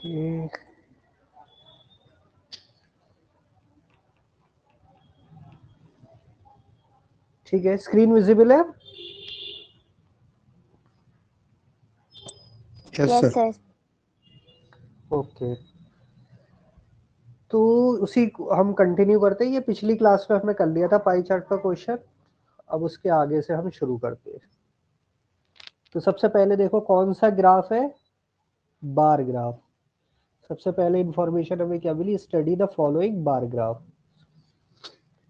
ये ठीक है, स्क्रीन विजिबल है? Yes sir. ओके, तो उसी हम कंटिन्यू करते हैं। ये पिछली क्लास में हमने कर लिया था पाई चार्ट का क्वेश्चन, अब उसके आगे से हम शुरू करते हैं। तो सबसे पहले देखो कौन सा ग्राफ है, बार ग्राफ। सबसे पहले इंफॉर्मेशन हमें क्या मिली, study the following bar graph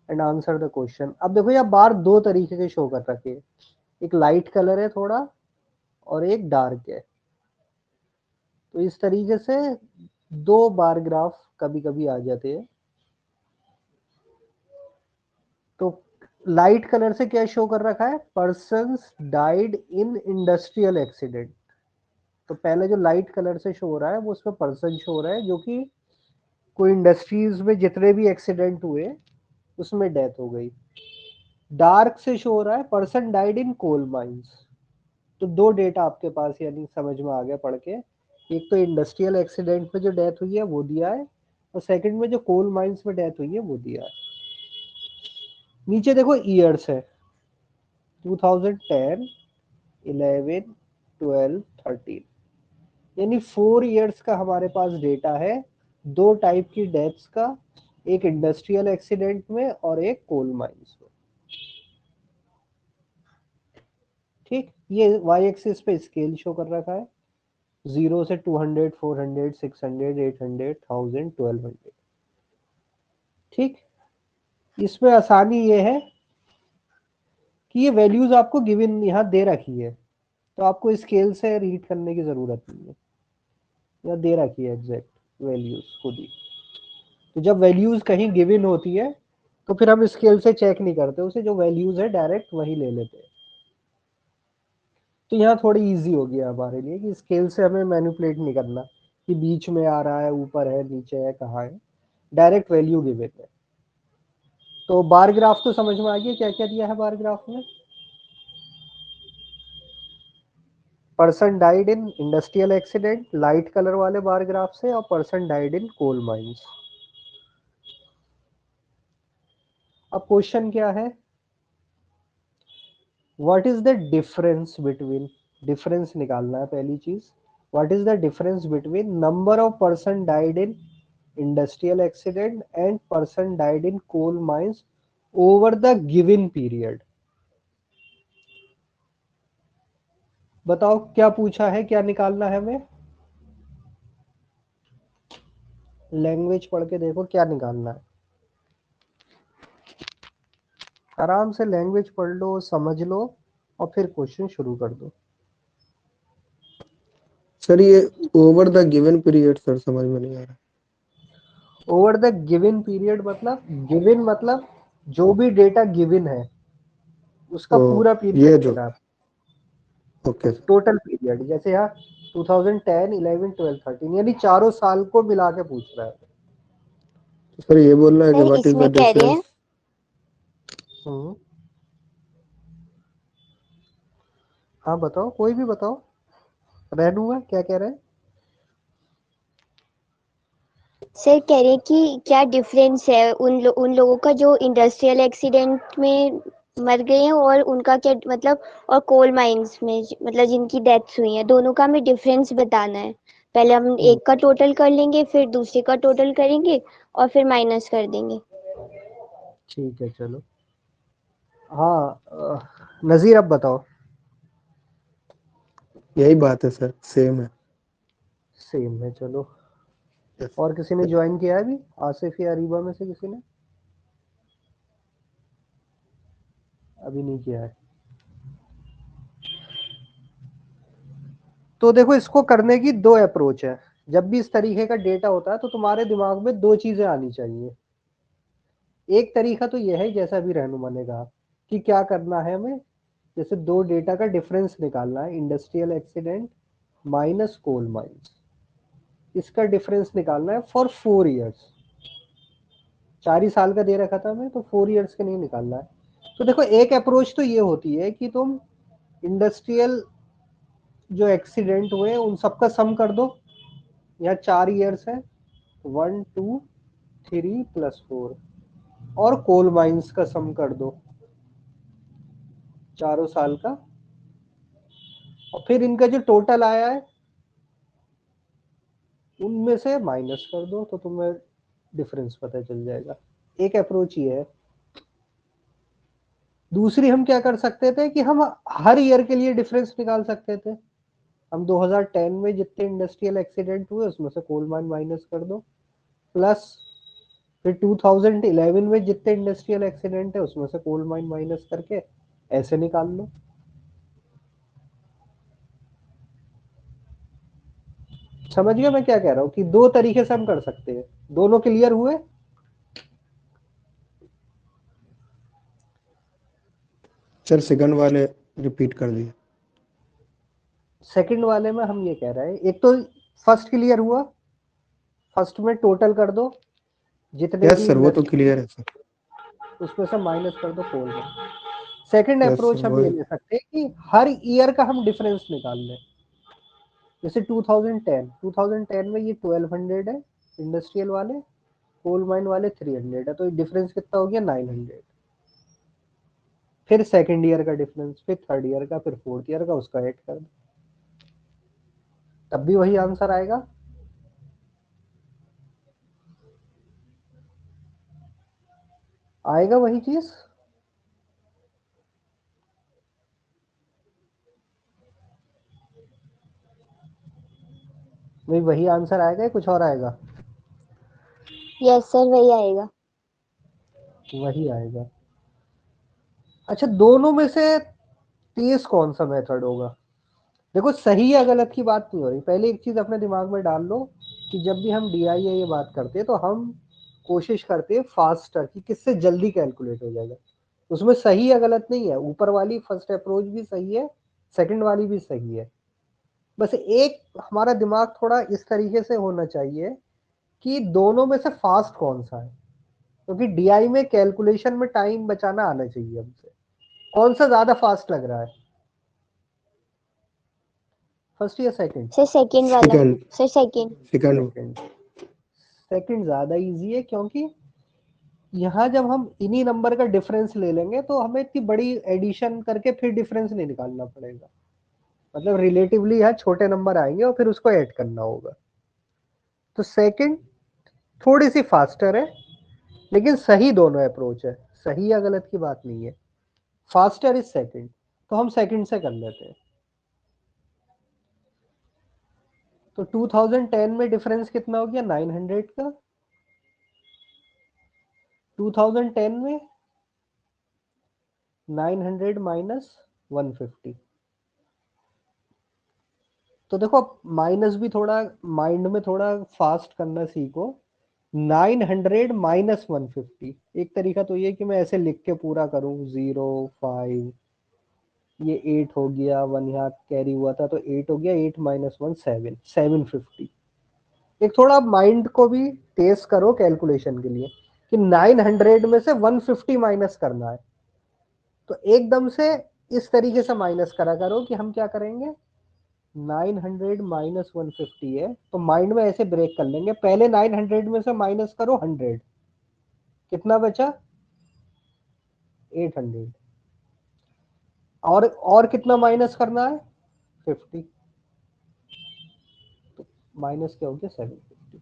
and answer the question. अब देखो ये बार दो तरीके के शो कर रखे हैं, एक लाइट कलर है थोड़ा और एक डार्क है। तो इस तरीके से दो बार ग्राफ कभी कभी आ जाते हैं। तो लाइट कलर से क्या शो कर रखा है, persons died in industrial accident. तो पहले जो लाइट कलर से शो हो रहा है वो उसमें पर्सन शो हो रहा है जो कि कोई इंडस्ट्रीज में जितने भी एक्सीडेंट हुए उसमें डेथ हो गई। डार्क से शो हो रहा है person died in coal mines. तो दो डेटा आपके पास यानी समझ में आ गया पढ़ के, एक तो इंडस्ट्रियल एक्सीडेंट में जो डेथ हुई है वो दिया है, और सेकंड में जो कोल माइंस में डेथ हुई है वो दिया है। नीचे देखो ईयर्स है, 2010, 11, 12, 13, यानी 4 ईयर्स का हमारे पास डेटा है। दो टाइप की डेथ्स का, एक इंडस्ट्रियल एक्सीडेंट में और एक कोल माइंस में। ठीक, ये वाई एक्सिस पे स्केल शो कर रखा है, 0 से 200, 400, 600, 800, 1000, 1200। ठीक, इसमें आसानी ये है कि ये वैल्यूज आपको गिवन यहाँ दे रखी है, तो आपको स्केल से रीड करने की जरूरत नहीं है, या दे रखी है एग्जैक्ट वैल्यूज खुद ही। तो जब वैल्यूज कहीं गिवन होती है तो फिर हम स्केल से चेक नहीं करते उसे, जो वैल्यूज है डायरेक्ट वही ले लेते हैं। तो यहाँ थोड़ी इजी हो गया हमारे लिए कि स्केल से हमें मैनिपुलेट नहीं करना कि बीच में आ रहा है, ऊपर है, नीचे है, कहाँ है, डायरेक्ट वैल्यू गिवन है। तो बार ग्राफ तो समझ में आ गया क्या क्या दिया है बार ग्राफ में। Person died in industrial accident light colour वाले बार ग्राफ से, और person died in coal mines. अब क्वेश्चन क्या है, what is the difference between, difference निकालना है पहली चीज। What is the difference between number of person died in industrial accident and person died in coal mines over the given period. बताओ क्या पूछा है, क्या निकालना है हमें। लैंग्वेज पढ़ के देखो क्या निकालना है, आराम से लैंग्वेज पढ़ लो, समझ लो, और फिर क्वेश्चन शुरू कर दो। सर ये over the given period sir समझ में नहीं आ रहा। ओवर द गिवन पीरियड मतलब, गिवन मतलब जो भी डेटा गिवन है उसका ओ पूरा पीरियड ये जो, लेना है, ओके सर। Total period. जैसे यहाँ 2010, 11, 12, 13 यानी चारों साल को मिला के पूछ रहा है। सर ये बोल रहा है कि सर व्हाट इज इसमें द कह रहे हैं, डिफरेंस। हम्म, हाँ बताओ, कोई भी बताओ, रेनू है क्या कह रहे हैं। सर कह रहे हैं कि क्या डिफरेंस है उन लोगों का जो इंडस्ट्रियल एक्सीडेंट में मर गए हैं और उनका क्या मतलब, और कोल माइंस में मतलब जिनकी डेथ्स हुई है, दोनों का हमें डिफरेंस बताना है। पहले हम एक का टोटल कर लेंगे, फिर दूसरे का टोटल करेंगे और फिर माइनस कर देंगे। ठीक है चलो। हाँ नजीर अब बताओ। यही बात है सर, सेम है। सेम है चलो। यस। और किसी ने ज्वाइन किया है अभी, आसिफ या अरीबा में से किसी ने अभी नहीं किया है। तो देखो इसको करने की दो अप्रोच है। जब भी इस तरीके का डेटा होता है तो तुम्हारे दिमाग में दो चीजें आनी चाहिए। एक तरीका तो यह है जैसा अभी रहनुमा ने कहा कि क्या करना है हमें, जैसे दो डेटा का डिफरेंस निकालना है, industrial accident minus coal mines, इसका डिफरेंस निकालना है फॉर 4 ईयर्स। 4 ही साल का दे रखा था हमें, तो 4 ईयर्स का नहीं निकालना है। तो देखो एक अप्रोच तो ये होती है कि तुम इंडस्ट्रियल जो एक्सीडेंट हुए उन सबका सम कर दो, यहाँ 4 ईयर्स है, 1 2 3 + 4, और कोल माइंस का सम कर दो चारों साल का, और फिर इनका जो टोटल आया है उनमें से माइनस कर दो, तो तुम्हें डिफरेंस पता चल जाएगा। एक अप्रोच ये है। दूसरी हम क्या कर सकते थे कि हम हर ईयर के लिए डिफरेंस निकाल सकते थे। हम 2010 में जितने इंडस्ट्रियल एक्सीडेंट हुए उसमें से कोल माइन माइनस कर दो, प्लस फिर 2011 में जितने इंडस्ट्रियल एक्सीडेंट है उसमें से कोल माइन माइनस करके ऐसे निकाल लो। समझ गया मैं क्या कह रहा हूँ कि दो तरीके से हम कर सकते हैं। दोनों क्लियर हुए? सर सेकंड वाले रिपीट कर दिए। सेकंड वाले में हम ये कह रहे हैं, एक तो फर्स्ट क्लियर हुआ, फर्स्ट में टोटल कर दो जितने यस भी सर, वो तो इंडस्ट्री, क्लियर है सर। उसमें से माइनस कर दो कोल में। सेकंड यस सर, अप्रोच हम वो ये ले सकते हैं कि हर ईयर का हम डिफरेंस निकाल लें। जैसे 2010 में ये 1200 है इंडस्ट्रियल वाले, कोल माइन वाले 300 है, तो डिफरेंस कितना हो गया 900। फिर सेकंड ईयर का डिफरेंस, फिर थर्ड ईयर का, फिर फोर्थ ईयर का, उसका ऐड कर दो, तब भी वही आंसर आएगा। आएगा वही चीज। वही आंसर आएगा या कुछ और आएगा? यस सर, वही आएगा। वही आएगा। अच्छा, दोनों में से तेज कौन सा मेथड होगा? देखो, सही या गलत की बात नहीं हो रही, पहले एक चीज अपने दिमाग में डाल लो कि जब भी हम डीआई या ये बात करते हैं तो हम कोशिश करते हैं फास्टर कि किससे जल्दी कैलकुलेट हो जाएगा। उसमें सही या गलत नहीं है, ऊपर वाली फर्स्ट अप्रोच भी सही है, सेकंड वाली भी सही है। बस एक हमारा दिमाग थोड़ा इस तरीके से होना चाहिए कि दोनों में से फास्ट कौन सा है, क्योंकि डीआई में कैलकुलेशन में टाइम बचाना आना चाहिए हमसे। कौन सा ज्यादा फास्ट लग रहा है, फर्स्ट या सेकंड? सर सेकंड वाला। Second. Sir second. Second. Second. Second ज्यादा इजी है, क्योंकि यहाँ जब हम इन्हीं नंबर का डिफरेंस ले लेंगे तो हमें इतनी बड़ी एडिशन करके फिर डिफरेंस नहीं निकालना पड़ेगा। मतलब रिलेटिवली यहाँ छोटे नंबर आएंगे और फिर उसको ऐड करना होगा। तो सेकंड थोड़ी सी फास्टर है, लेकिन सही दोनों अप्रोच है, सही या गलत की बात नहीं है। फास्टर इज सेकंड, तो हम सेकंड से कर लेते हैं। तो 2010 में डिफरेंस कितना हो गया 900 का, 2010 में 900 माइनस 150। तो देखो, माइनस भी थोड़ा माइंड में थोड़ा फास्ट करना सीखो। 900 माइनस 150, एक तरीका तो ये कि मैं ऐसे लिख के पूरा करूं, 0 5, ये 8 हो गया, 1 यहाँ कैरी हुआ था तो 8 हो गया, 8 माइनस 1 7, 750। एक थोड़ा माइंड को भी तेज करो कैलकुलेशन के लिए कि 900 में से 150 माइनस करना है, तो एकदम से इस तरीके से माइनस करा करो कि हम क्या करेंगे, 900 माइनस 150 है तो माइंड में ऐसे ब्रेक कर लेंगे, पहले 900 में से माइनस करो 100, कितना बचा 800, और कितना माइनस करना है 50, तो माइनस क्या हो गया 750।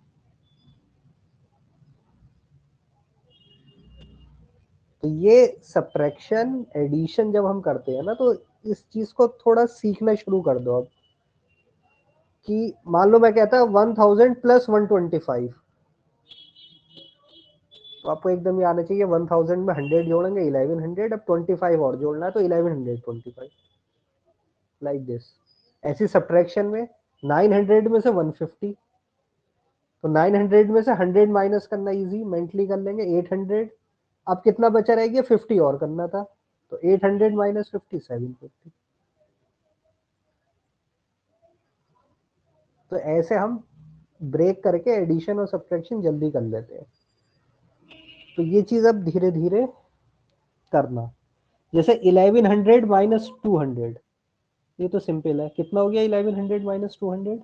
तो ये सब्ट्रैक्शन एडिशन जब हम करते हैं ना, तो इस चीज को थोड़ा सीखना शुरू कर दो अब, कि मान लो मैं कहता हूँ 1000 प्लस 125, तो आपको एकदम ये आना चाहिए 1000 में 100 जोड़ेंगे 1100, अब 25 और जोड़ना है तो 1125, लाइक दिस। ऐसी सब्ट्रैक्शन में 900 में से 150, तो 900 में से 100 माइनस करना इजी, मेंटली कर लेंगे 800। अब कितना बचा रह गया, 50 और करना था, तो 800 माइनस 50 750। तो ऐसे हम ब्रेक करके एडिशन और सब्ट्रैक्शन जल्दी कर लेते हैं। तो ये चीज अब धीरे धीरे करना। जैसे 1100 माइनस 200, ये तो सिंपल है, कितना हो गया 1100 माइनस 200,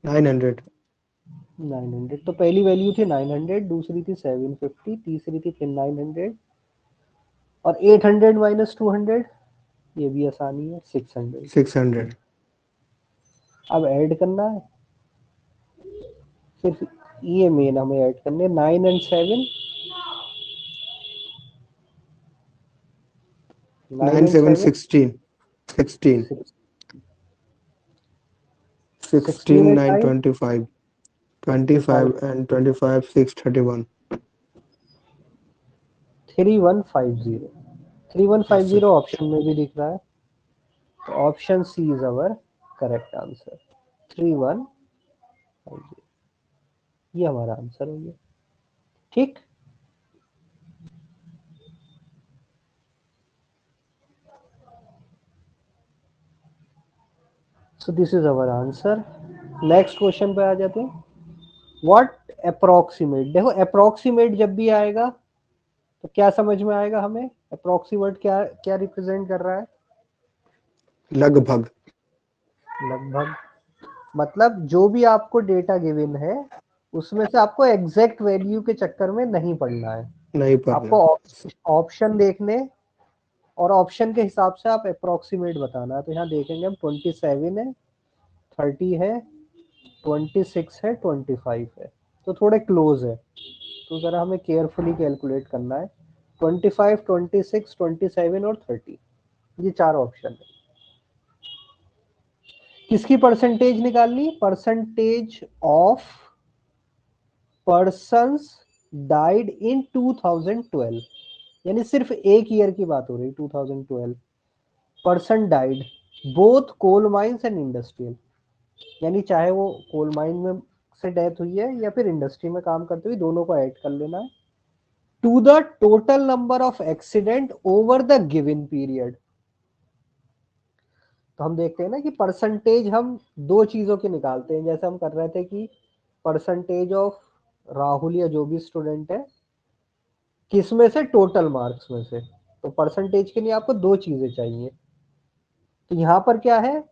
900 900, तो पहली वैल्यू थी 900, दूसरी थी 750, तीसरी थी फिर 900 और 800 माइनस 200, ये भी आसानी है, 600। 600 अब ऐड करना है, सिर्फ ये मेन हमें ऐड करने, 9 and 7, 9 9 and 7 7, 16 16 16 16 and 9 9, 25 25, 25 and 25 6 31 3150, yes sir 3150 option में भी दिख रहा है, तो option C is our correct answer, 3150, ये हमारा आंसर हो गया। ठीक, so this is our answer. Next question पे आ जाते हैं। व्हाट अप्रोक्सीमेट, देखो अप्रोक्सीमेट जब भी आएगा तो क्या समझ में आएगा हमें, अप्रोक्सीमेट क्या क्या रिप्रेजेंट कर रहा है, लगभग लगभग, मतलब जो भी आपको डेटा गिवन है उसमें से आपको एग्जैक्ट वैल्यू के चक्कर में नहीं पड़ना है, नहीं पढ़ना आपको ऑप्शन देखने और ऑप्शन के हिसाब से आप अप्रोक्सीमेट बताना। तो यहाँ देखेंगे हम 27 है, 30 है, 26 है, 25 है, तो थोड़े क्लोज है, तो जरा हमें केयरफुली कैलकुलेट करना है। 25, 26, 27 और 30, ये चार ऑप्शन है। किसकी परसेंटेज निकालनी, percentage of persons died in 2012, यानी सिर्फ एक ईयर की बात हो रही, 2012 person died both coal mines and industrial, यानी चाहे वो कोल माइन में से डेथ हुई है या फिर इंडस्ट्री में काम करते हुए, दोनों को ऐड कर लेना है, to the total number of accident over the given period. तो हम देखते हैं ना कि परसेंटेज हम दो चीजों की निकालते हैं, जैसे हम कर रहे थे कि परसेंटेज ऑफ राहुल या जो भी स्टूडेंट है किस में से, टोटल मार्क्स में से, तो परसेंटेज के लिए आपको दो चीजें चाहिए, तो यहां पर क्या है,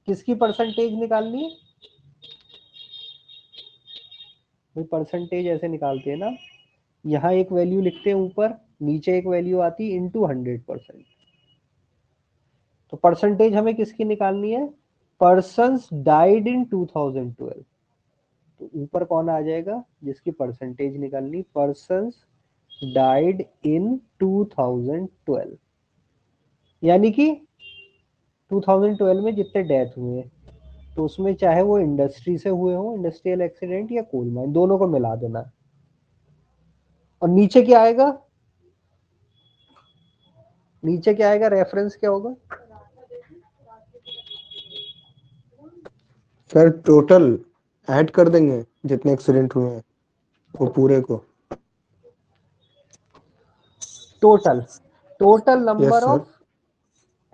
किसकी परसेंटेज निकालनी है भाई, परसेंटेज ऐसे निकालते हैं ना, यहाँ एक वैल्यू लिखते हैं ऊपर, नीचे एक वैल्यू आती है इंटू 100%, तो परसेंटेज हमें किसकी निकालनी है, पर्सन्स डाइड इन 2012, तो ऊपर कौन आ जाएगा जिसकी परसेंटेज निकालनी, पर्सन्स डाइड इन 2012, यानी कि 2012 में जितने डेथ हुए हैं, तो उसमें चाहे वो इंडस्ट्री से हुए हो, इंडस्ट्रियल एक्सीडेंट या कोल माइन, दोनों को मिला देना है। और नीचे क्या आएगा, नीचे क्या आएगा, रेफरेंस क्या होगा, सर टोटल ऐड कर देंगे जितने एक्सीडेंट हुए हैं वो पूरे को, total, total yes number sir of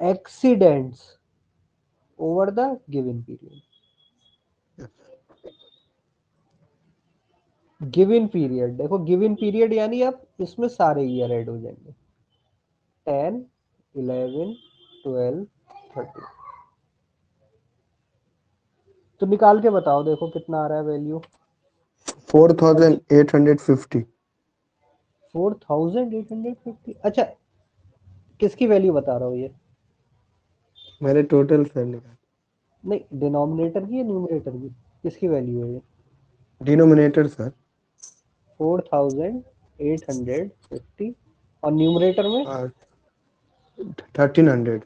accidents over the given period, given period, देखो गिवन पीरियड यानी अब इसमें सारे ईयर ऐड हो जाएंगे, 10, 11, 12, 13, तो निकाल के बताओ, देखो कितना आ रहा है वैल्यू, 4850 4850, अच्छा किसकी वैल्यू बता रहा हो ये, मैंने टोटल सर निकाला, नहीं डिनोमिनेटर की या न्यूमरेटर की, किसकी वैल्यू है ये, डिनोमिनेटर सर 4850 और न्यूमरेटर में और 1300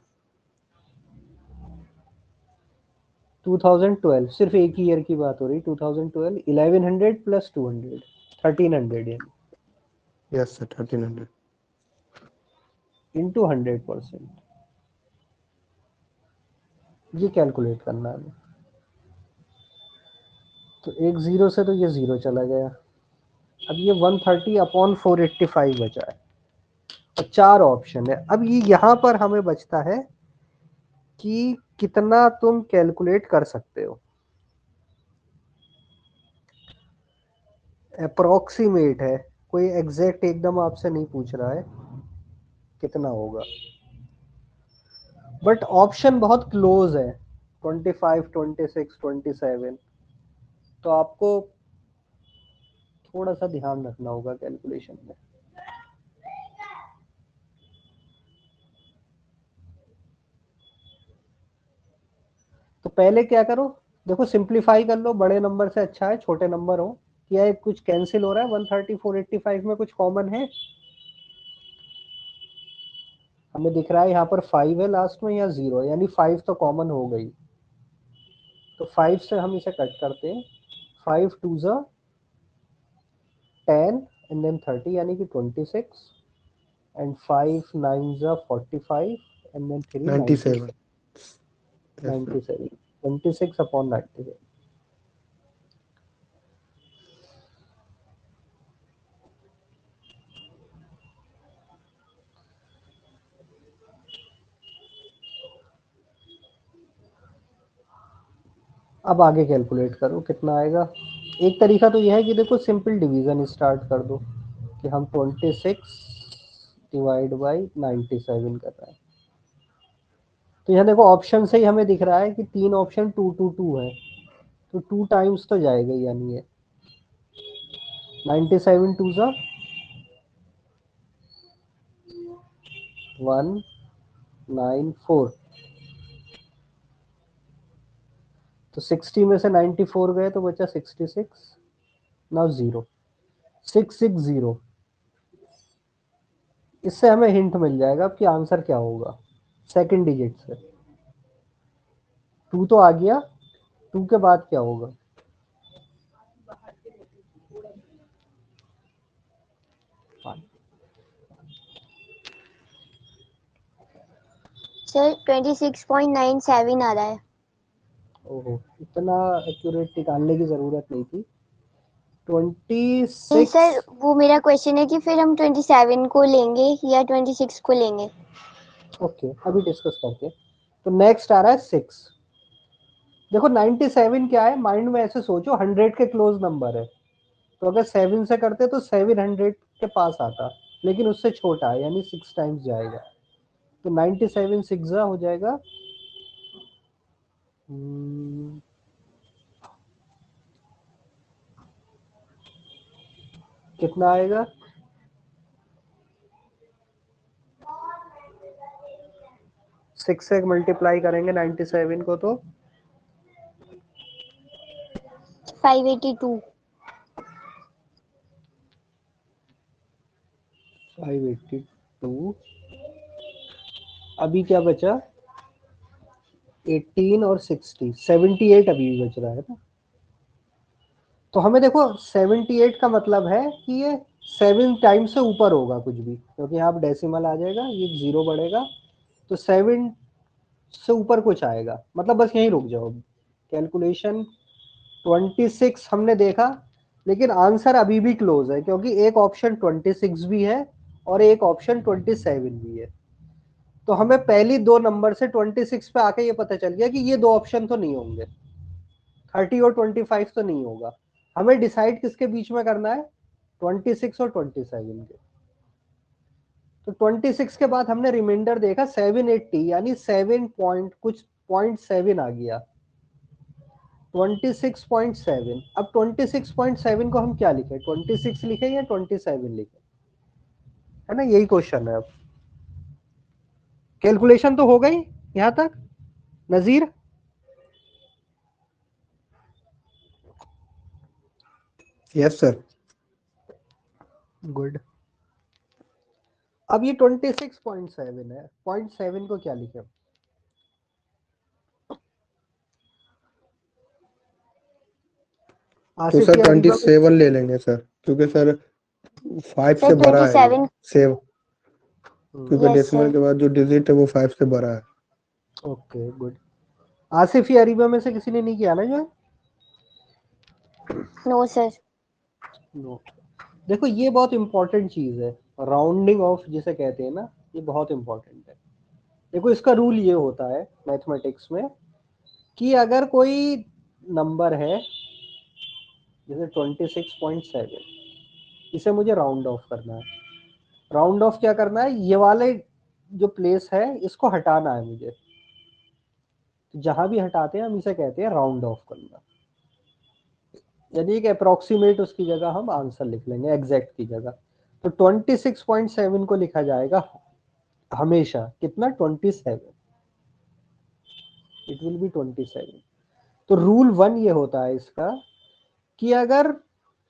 2012, सिर्फ एक ही ईयर की बात हो रही, 2012, 1100 प्लस 200, 1300 यानी यस सर 1300 इंटू 100%, ये कैलकुलेट करना है हमें। तो एक जीरो से तो ये जीरो चला गया, अब ये 130 अपॉन 485 बचा है, और चार ऑप्शन है। अब ये यहाँ पर हमें बचता है कि कितना तुम कैलकुलेट कर सकते हो, अप्रोक्सीमेट है, कोई एग्जैक्ट एकदम आपसे नहीं पूछ रहा है कितना होगा, बट ऑप्शन बहुत क्लोज है, 25, 26, 27, तो आपको थोड़ा सा ध्यान रखना होगा कैलकुलेशन में। तो पहले क्या करो, देखो सिंप्लीफाई कर लो, बड़े नंबर से अच्छा है छोटे नंबर हो। क्या है, कुछ कैंसिल हो रहा है 13485 में, कुछ कॉमन है? हमें दिख रहा है यहाँ पर 5 है लास्ट में या 0, यानी 5 तो कॉमन हो गई। तो 5 से हम इसे कट करते हैं, 5 2 ज़ा 10 एंड देन 30 यानी कि 26 एंड 5 9 ज़ा 45 एंड देन 3 97 yes, 97 26 अपॉन 97। अब आगे कैलकुलेट करो कितना आएगा। एक तरीका तो यह है कि देखो सिंपल डिवीजन स्टार्ट कर दो कि हम 26 डिवाइड बाई 97 कर रहे हैं। तो यहाँ देखो ऑप्शन से ही हमें दिख रहा है कि 3 ऑप्शन 2 2 2 है, तो 2 टाइम्स तो जाएगा ही, यानी ये 97 2 ज़ा 194। तो 60 में से 94 गए तो बचा 66। नाउ 0 660। इससे हमें हिंट मिल जाएगा अब कि आंसर क्या होगा सेकंड डिजिट से। 2 तो आ गया, 2 के बाद क्या होगा? सर 26.97 आ रहा है। ओहो, इतना एक्यूरेट निकालने की जरूरत नहीं थी। नहीं 26। सर, वो मेरा क्वेश्चन है कि फिर हम 27 को लेंगे या 26 को लेंगे। ओके, अभी डिस्कस करते हैं। तो नेक्स्ट आ रहा है 6। देखो 97 क्या है, माइंड में ऐसे सोचो 100 के क्लोज नंबर है, तो अगर 7 से करते तो 700 के पास आता, लेकिन उससे छोटा है यानी 6 टाइम्स जाएगा। तो 97 6 हो जाएगा कितना आएगा? 6 से मल्टीप्लाई करेंगे 97 को तो 582। 582। अभी क्या बचा? 18 और 60, 78 अभी भी बच रहा है ना। तो हमें देखो 78 का मतलब है कि ये 7 टाइम से ऊपर होगा कुछ भी, क्योंकि यहाँ डेसिमल आ जाएगा, ये 0 बढ़ेगा, तो 7 से ऊपर कुछ आएगा, मतलब बस यहीं रुक जाओ। कैलकुलेशन 26 हमने देखा, लेकिन आंसर अभी भी क्लोज है, क्योंकि एक ऑप्शन 26 भी है और एक ऑप्शन 27 भी है। तो हमें पहली दो नंबर से 26 पे आके ये पता चल गया कि ये दो ऑप्शन तो नहीं होंगे, 30 और 25 तो नहीं होगा। हमें डिसाइड किसके बीच में करना है, 26 और 27 के। तो 26 के बाद हमने रिमाइंडर देखा 780, यानी 7 पॉइंट कुछ 0.7 आ गया, 26.7। अब 26.7 को हम क्या लिखे, 26 लिखे या 27 लिखे, है ना, यही क्वेश्चन है। अब कैलकुलेशन तो हो गई यहां तक नजीर? yes sir। गुड। अब ये 26.7 है, 0.7 को क्या लिखे? तो आसिफ सर या अरीबा में 27 ले लेंगे सर, क्योंकि सर 5 सर से बड़ा है ये 27। सेव, क्योंकि यस डेसिमल सर। के बाद जो डिजिट है वो 5 से बड़ा है। Okay good. आसिफ या अरीबा में से किसी ने नहीं किया ना जो? No sir. नो। देखो ये बहुत इंपॉर्टेंट चीज है, राउंडिंग ऑफ जिसे कहते हैं ना, ये बहुत इंपॉर्टेंट है। देखो इसका रूल ये होता है मैथमेटिक्स में कि अगर कोई नंबर है जैसे 26.7, इसे मुझे राउंड ऑफ करना है। राउंड ऑफ क्या करना है, ये वाले जो प्लेस है इसको हटाना है मुझे। तो जहां भी हटाते हैं हम इसे कहते हैं राउंड ऑफ करना। यानी एक अप्रोक्सीमेट उसकी जगह हम आंसर लिख लेंगे एग्जैक्ट की जगह। तो 26.7 को लिखा जाएगा हमेशा कितना 27, इट विल बी 27। तो रूल 1 ये होता है इसका कि अगर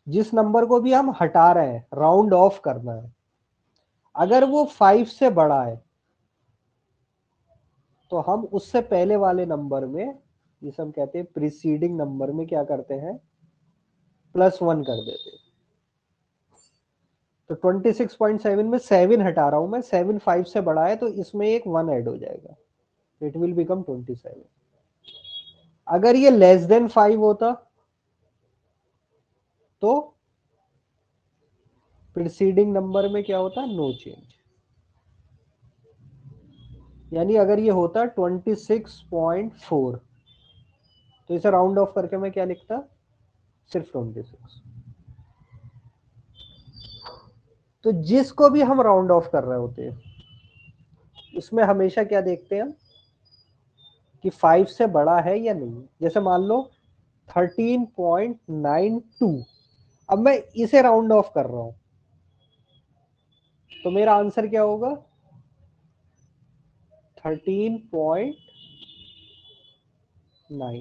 जिस नंबर को भी हम हटा रहे हैं राउंड ऑफ करना है, अगर वो 5 से बड़ा है तो हम उससे पहले वाले नंबर में, जिसे हम कहते हैं प्रीसीडिंग नंबर में, क्या करते हैं +1 कर देते हैं। तो 26.7 में 7 हटा रहा हूं मैं, 7 5 से बड़ा है तो इसमें एक 1 ऐड हो जाएगा, इट विल बिकम 27। अगर ये लेस देन 5 होता तो प्रीसीडिंग नंबर में क्या होता, नो चेंज। यानी अगर ये होता 26.4 तो इसे राउंड ऑफ करके मैं क्या लिखता, सिर्फ 26। तो जिसको भी हम राउंड ऑफ कर रहे होते हैं उसमें हमेशा क्या देखते हैं हम कि 5 से बड़ा है या नहीं। जैसे मान लो 13.92, अब मैं इसे राउंड ऑफ कर रहा हूं तो मेरा आंसर क्या होगा 13.9,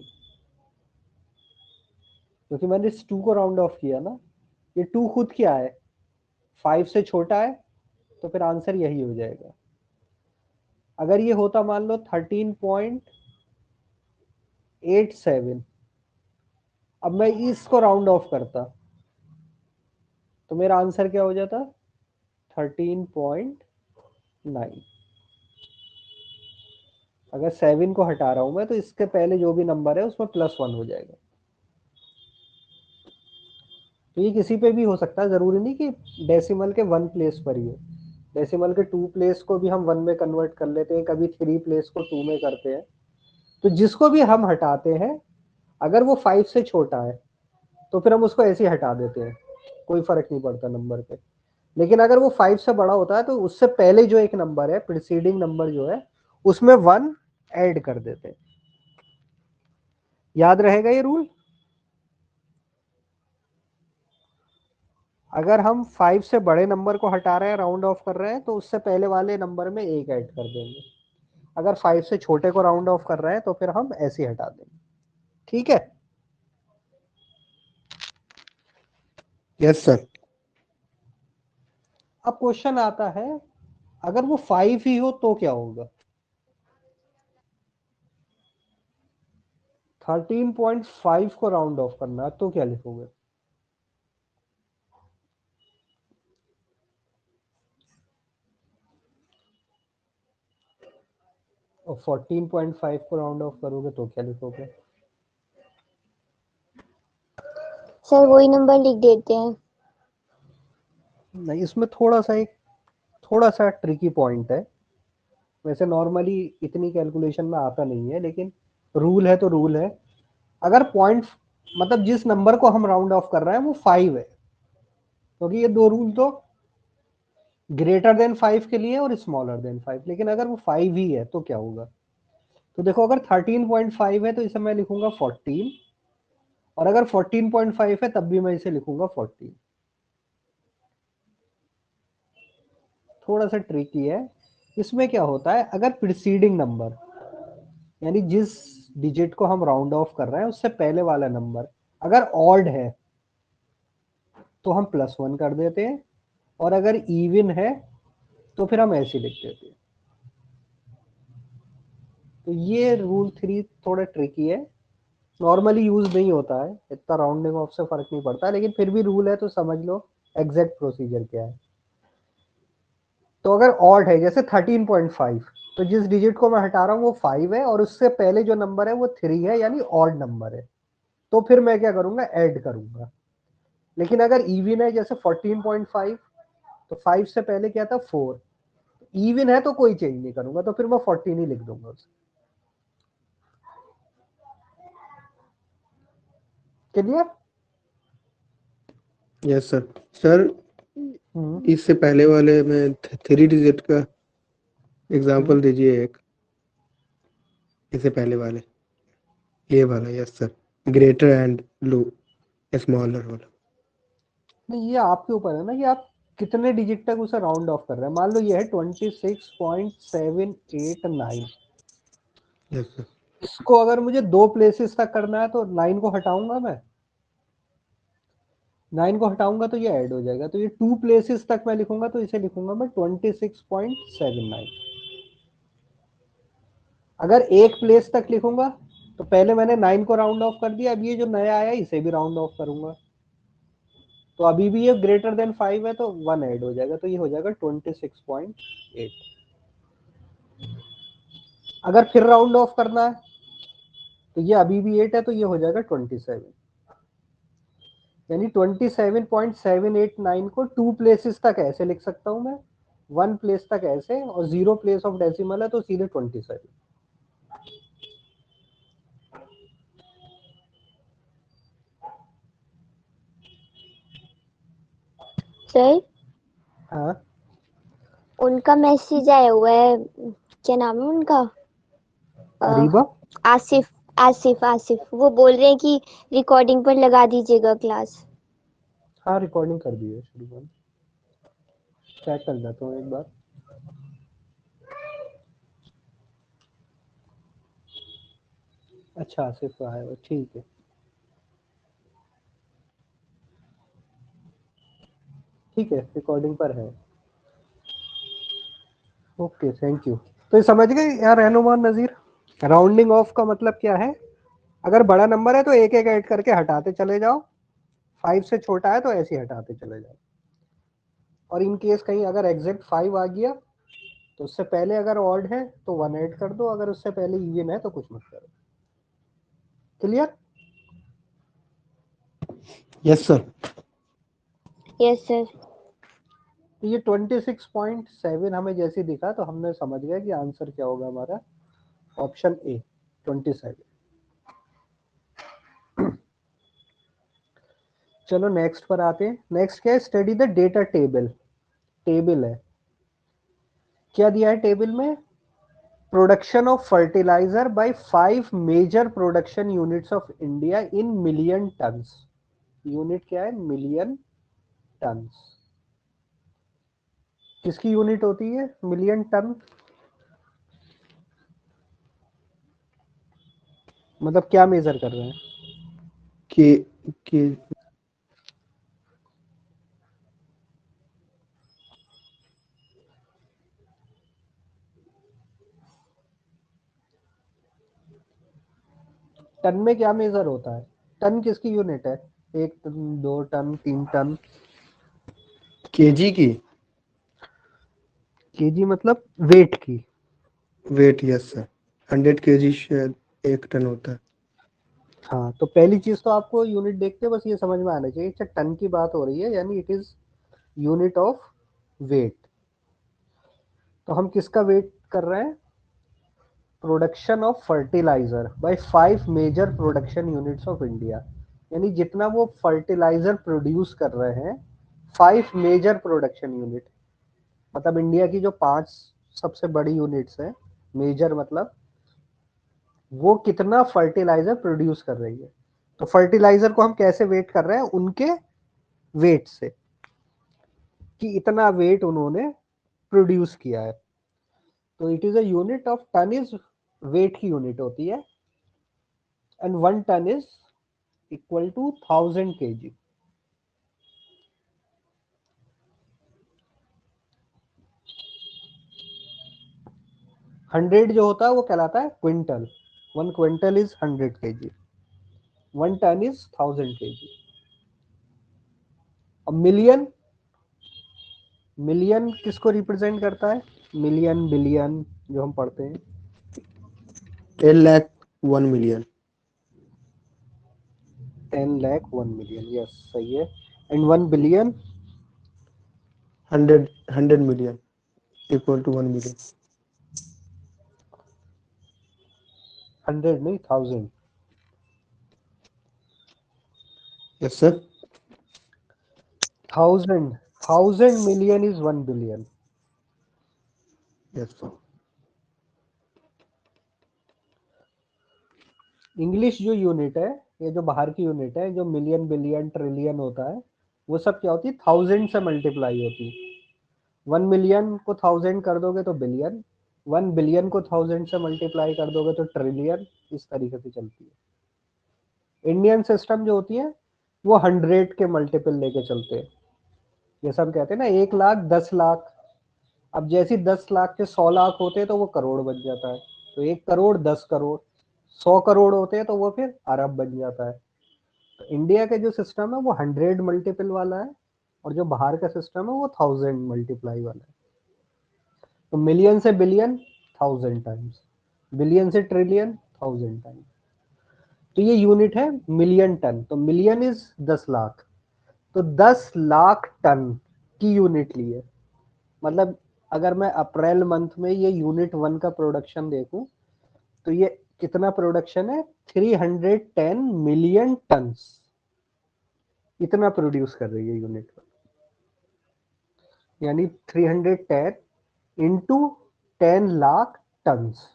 क्योंकि मैंने इस 2 को राउंड ऑफ किया ना। ये 2 खुद क्या है, 5 से छोटा है, तो फिर आंसर यही हो जाएगा। अगर ये होता मान लो 13.87, अब मैं इसको राउंड ऑफ करता तो मेरा आंसर क्या हो जाता 13.9। अगर 7 को हटा रहा हूं मैं तो इसके पहले जो भी नंबर है उसमें +1 हो जाएगा। तो ये किसी पे भी हो सकता है, जरूरी नहीं कि डेसिमल के 1 प्लेस पर ही हो। डेसिमल के 2 प्लेस को भी हम 1 में कन्वर्ट कर लेते हैं, कभी 3 प्लेस को 2 में करते हैं। तो जिसको भी हम हटाते हैं अगर वो 5 से छोटा है तो फिर हम उसको ऐसे ही हटा देते हैं, कोई फर्क नहीं पड़ता नंबर पे। लेकिन अगर वो 5 से बड़ा होता है तो उससे पहले जो एक नंबर है प्रीसीडिंग नंबर जो है उसमें 1 ऐड कर देते हैं। याद रहेगा ये रूल। अगर हम 5 से बड़े नंबर को हटा रहे हैं राउंड ऑफ कर रहे हैं तो उससे पहले वाले नंबर में 1 ऐड कर देंगे। अगर 5 से छोटे को राउंड ऑफ कर रहे हैं तो फिर हम ऐसे ही हटा देंगे। ठीक है। Yes sir. अब क्वेश्चन आता है अगर वो 5 ही हो तो क्या होगा। 13.5 को राउंड ऑफ करना है तो क्या लिखोगे। और 14.5 को राउंड ऑफ करोगे तो क्या लिखोगे। सर वही नंबर लिख देते हैं। नहीं, इसमें थोड़ा सा ट्रिकी पॉइंट है। वैसे नॉर्मली इतनी कैलकुलेशन में आता नहीं है, लेकिन रूल है तो रूल है। अगर पॉइंट मतलब जिस नंबर को हम राउंड ऑफ कर रहे हैं वो 5 है, क्योंकि ये दो रूल तो ग्रेटर देन 5 के लिए और स्मॉलर देन 5। लेकिन अगर वो 5 ही है तो क्या होगा। तो देखो अगर 13.5 है तो इसे मैं लिखूंगा 14, और अगर 14.5 है तब भी मैं इसे लिखूंगा 14। थोड़ा सा ट्रिकी है। इसमें क्या होता है अगर प्रीसीडिंग नंबर यानी जिस डिजिट को हम राउंड ऑफ कर रहे हैं उससे पहले वाला नंबर अगर ऑड है तो हम +1 कर देते हैं, और अगर इवन है तो फिर हम ऐसे लिख देते हैं। तो ये रूल 3 थोड़ा ट्रिकी है, नॉर्मली यूज नहीं होता है, इतना राउंडिंग ऑफ से फर्क नहीं पड़ता, लेकिन फिर भी रूल है तो समझ लो एग्जैक्ट प्रोसीजर क्या है। तो अगर ऑड है जैसे 13.5, तो जिस डिजिट को मैं हटा रहा हूँ वो 5 है और उससे पहले जो नंबर है वो 3 है, यानी ऑड नंबर है। तो फिर मैं क्या करूंगा, ऐड करूंगा। लेकिन अगर इवन है जैसे 14.5, तो 5 से पहले क्या था 4, इवन है तो कोई चेंज नहीं करूंगा, तो फिर मैं 14 ही लिख दूंगा उसे। क्लियर। Yes sir. सर इससे पहले वाले में 3 डिजिट का एग्जांपल दीजिए एक। इससे पहले वाले ये वाला। Yes sir, greater and low. Smaller वाला। नहीं, ये आपके ऊपर है ना कि आप कितने डिजिट तक उसे राउंड ऑफ कर रहे हैं। मान लो ये है 26.789, यस सर। इसको अगर मुझे 2 प्लेसेस तक करना है तो 9 को हटाऊंगा मैं, 9 को हटाऊंगा तो ये ऐड हो जाएगा, तो ये 2 प्लेसेस तक मैं लिखूंगा तो इसे लिखूंगा मैं 26.79। अगर एक प्लेस तक लिखूंगा तो पहले मैंने 9 को राउंड ऑफ कर दिया, अब ये जो नया आया इसे भी राउंड ऑफ करूंगा, तो अभी भी ये ग्रेटर देन 5 है तो 1 ऐड हो जाएगा, तो ये हो जाएगा 26.8। अगर फिर राउंड ऑफ करना है तो ये अभी भी 8 है तो ये हो जाएगा 27, यानी 27.789 को 2 प्लेसेस तक ऐसे लिख सकता हूं मैं, 1 प्लेस तक ऐसे, और 0 प्लेस ऑफ डेसिमल है तो सीधे 27। सर हाँ, उनका मैसेज आया हुआ है, क्या नाम है उनका? अरीबा। आसिफ। आसिफ आसिफ वो बोल रहे हैं कि रिकॉर्डिंग पर लगा दीजिएगा क्लास। हाँ, रिकॉर्डिंग कर दी है शुरू में, चेक कर लेता हूँ एक बार। अच्छा, सिर्फ आया है, ठीक है। ठीक है, रिकॉर्डिंग पर है। Okay, thank you. तो ये समझ गए यार रहनुमान नज़ीर, राउंडिंग ऑफ का मतलब क्या है? अगर बड़ा नंबर है तो एक एक ऐड करके हटाते चले जाओ, 5 से छोटा है तो ऐसे ही हटाते चले जाओ, और इन केस कहीं अगर एग्जैक्ट 5 आ गया तो उससे पहले अगर ऑड है तो 1 ऐड कर दो, अगर उससे पहले इवन है तो कुछ मत करो। Clear? Yes sir. Yes sir. तो ये 26.7 हमें जैसे दिखा तो हमने समझ गया कि आंसर क्या होगा हमारा, ऑप्शन ए 27। चलो नेक्स्ट पर आते हैं। नेक्स्ट क्या है? Study the data table. Table है, क्या दिया है टेबल में? Production of fertiliser by 5 major production units of India in million tons. Unit क्या है? Million turns. किसकी यूनिट होती है मिलियन टन? मतलब क्या मेजर कर रहे हैं? के टन में क्या मेजर होता है? टन किसकी यूनिट है? 1 टन, 2 टन, 3 टन? केजी की। केजी मतलब वेट की। Weight, yes sir. 100 केजी शायद 1 टन होता है। हाँ, तो पहली चीज तो आपको यूनिट देखते बस ये समझ में आना चाहिए, अच्छा टन की बात हो रही है यानी it is unit of weight. तो हम किसका वेट कर रहे हैं? Production of fertiliser by 5 major production units of India, यानी जितना वो फर्टिलाइजर प्रोड्यूस कर रहे हैं 5 मेजर प्रोडक्शन यूनिट, मतलब इंडिया की जो 5 सबसे बड़ी यूनिट्स हैं, मेजर मतलब वो कितना फर्टिलाइजर प्रोड्यूस कर रही है। तो फर्टिलाइजर को हम कैसे वेट कर रहे हैं? उनके वेट से, कि इतना वेट उन्होंने प्रोड्यूस किया है। तो it is a unit of ton, is weight की यूनिट होती है, and 1 ton is equal to 1000 kg। Hundred जो होता है वो कहलाता है quintal, 1 quintal is 100 kg, 1 ton is 1000 kg। अब मिलियन, मिलियन किसको रिप्रेजेंट करता है? मिलियन, बिलियन जो हम पढ़ते हैं। 10 lakh 1 million. 10 lakh 1 million, yes सही है। And 1 billion? 100 million equal to 1 million. 100 नहीं, 1000। Yes sir. 1000 million is 1 billion. Yes sir. English जो यूनिट है ये जो बाहर की यूनिट है, जो मिलियन बिलियन ट्रिलियन होता है, वो सब क्या होती है, 1000 से मल्टीप्लाई होती है। 1 मिलियन को 1000 कर दोगे तो बिलियन, 1 बिलियन को 1000 से मल्टीप्लाई कर दोगे तो ट्रिलियन, इस तरीके से चलती है। इंडियन सिस्टम जो होती है वो 100 के मल्टीपल लेके चलते हैं। ये सब कहते हैं ना 1 लाख 10 लाख, अब जैसे 10 लाख के 100 लाख होते हैं तो वो करोड़ बन जाता है, तो 1 करोड़ 10 करोड़, 100 करोड़ होते हैं तो वो फिर अरब बन जाता है। तो इंडिया के जो सिस्टम है वो 100 मल्टीपल वाला है, और जो बाहर का सिस्टम है वो 1000 मल्टीप्लाई वाला है। तो मिलियन से बिलियन 1000 टाइम्स, बिलियन से ट्रिलियन 1000 टाइम्स। तो ये यूनिट है मिलियन टन, तो मिलियन इज 10 लाख, तो 10 लाख टन की यूनिट ली है। मतलब अगर मैं अप्रैल मंथ में ये यूनिट 1 का प्रोडक्शन देखूं तो ये कितना प्रोडक्शन है, 310 मिलियन टन्स, इतना प्रोड्यूस कर रही है यूनिट, यानी 310 इंटू 10 लाख टन्स।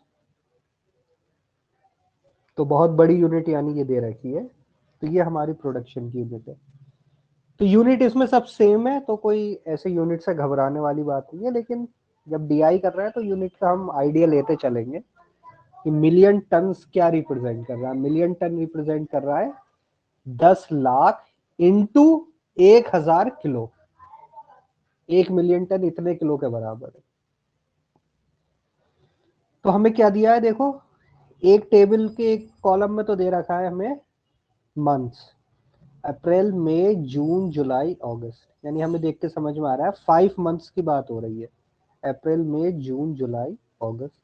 तो बहुत बड़ी यूनिट यानी ये दे रखी है, तो ये हमारी प्रोडक्शन की यूनिट है। तो यूनिट इसमें सब सेम है, तो कोई ऐसे यूनिट से घबराने वाली बात नहीं है, लेकिन जब डीआई कर रहा है तो यूनिट का हम आइडिया लेते चलेंगे कि मिलियन टन्स क्या रिप्रेजेंट कर रहा है। मिलियन टन रिप्रेजेंट कर रहा है 10 lakh into 1000 kilo, 1 million ton इतने किलो के बराबर है। तो हमें क्या दिया है देखो, एक टेबल के एक कॉलम में तो दे रखा है हमें मंथ्स, अप्रैल मई जून जुलाई अगस्त, यानी हमें देख के समझ में आ रहा है 5 मंथ्स की बात हो रही है, अप्रैल मई जून जुलाई अगस्त।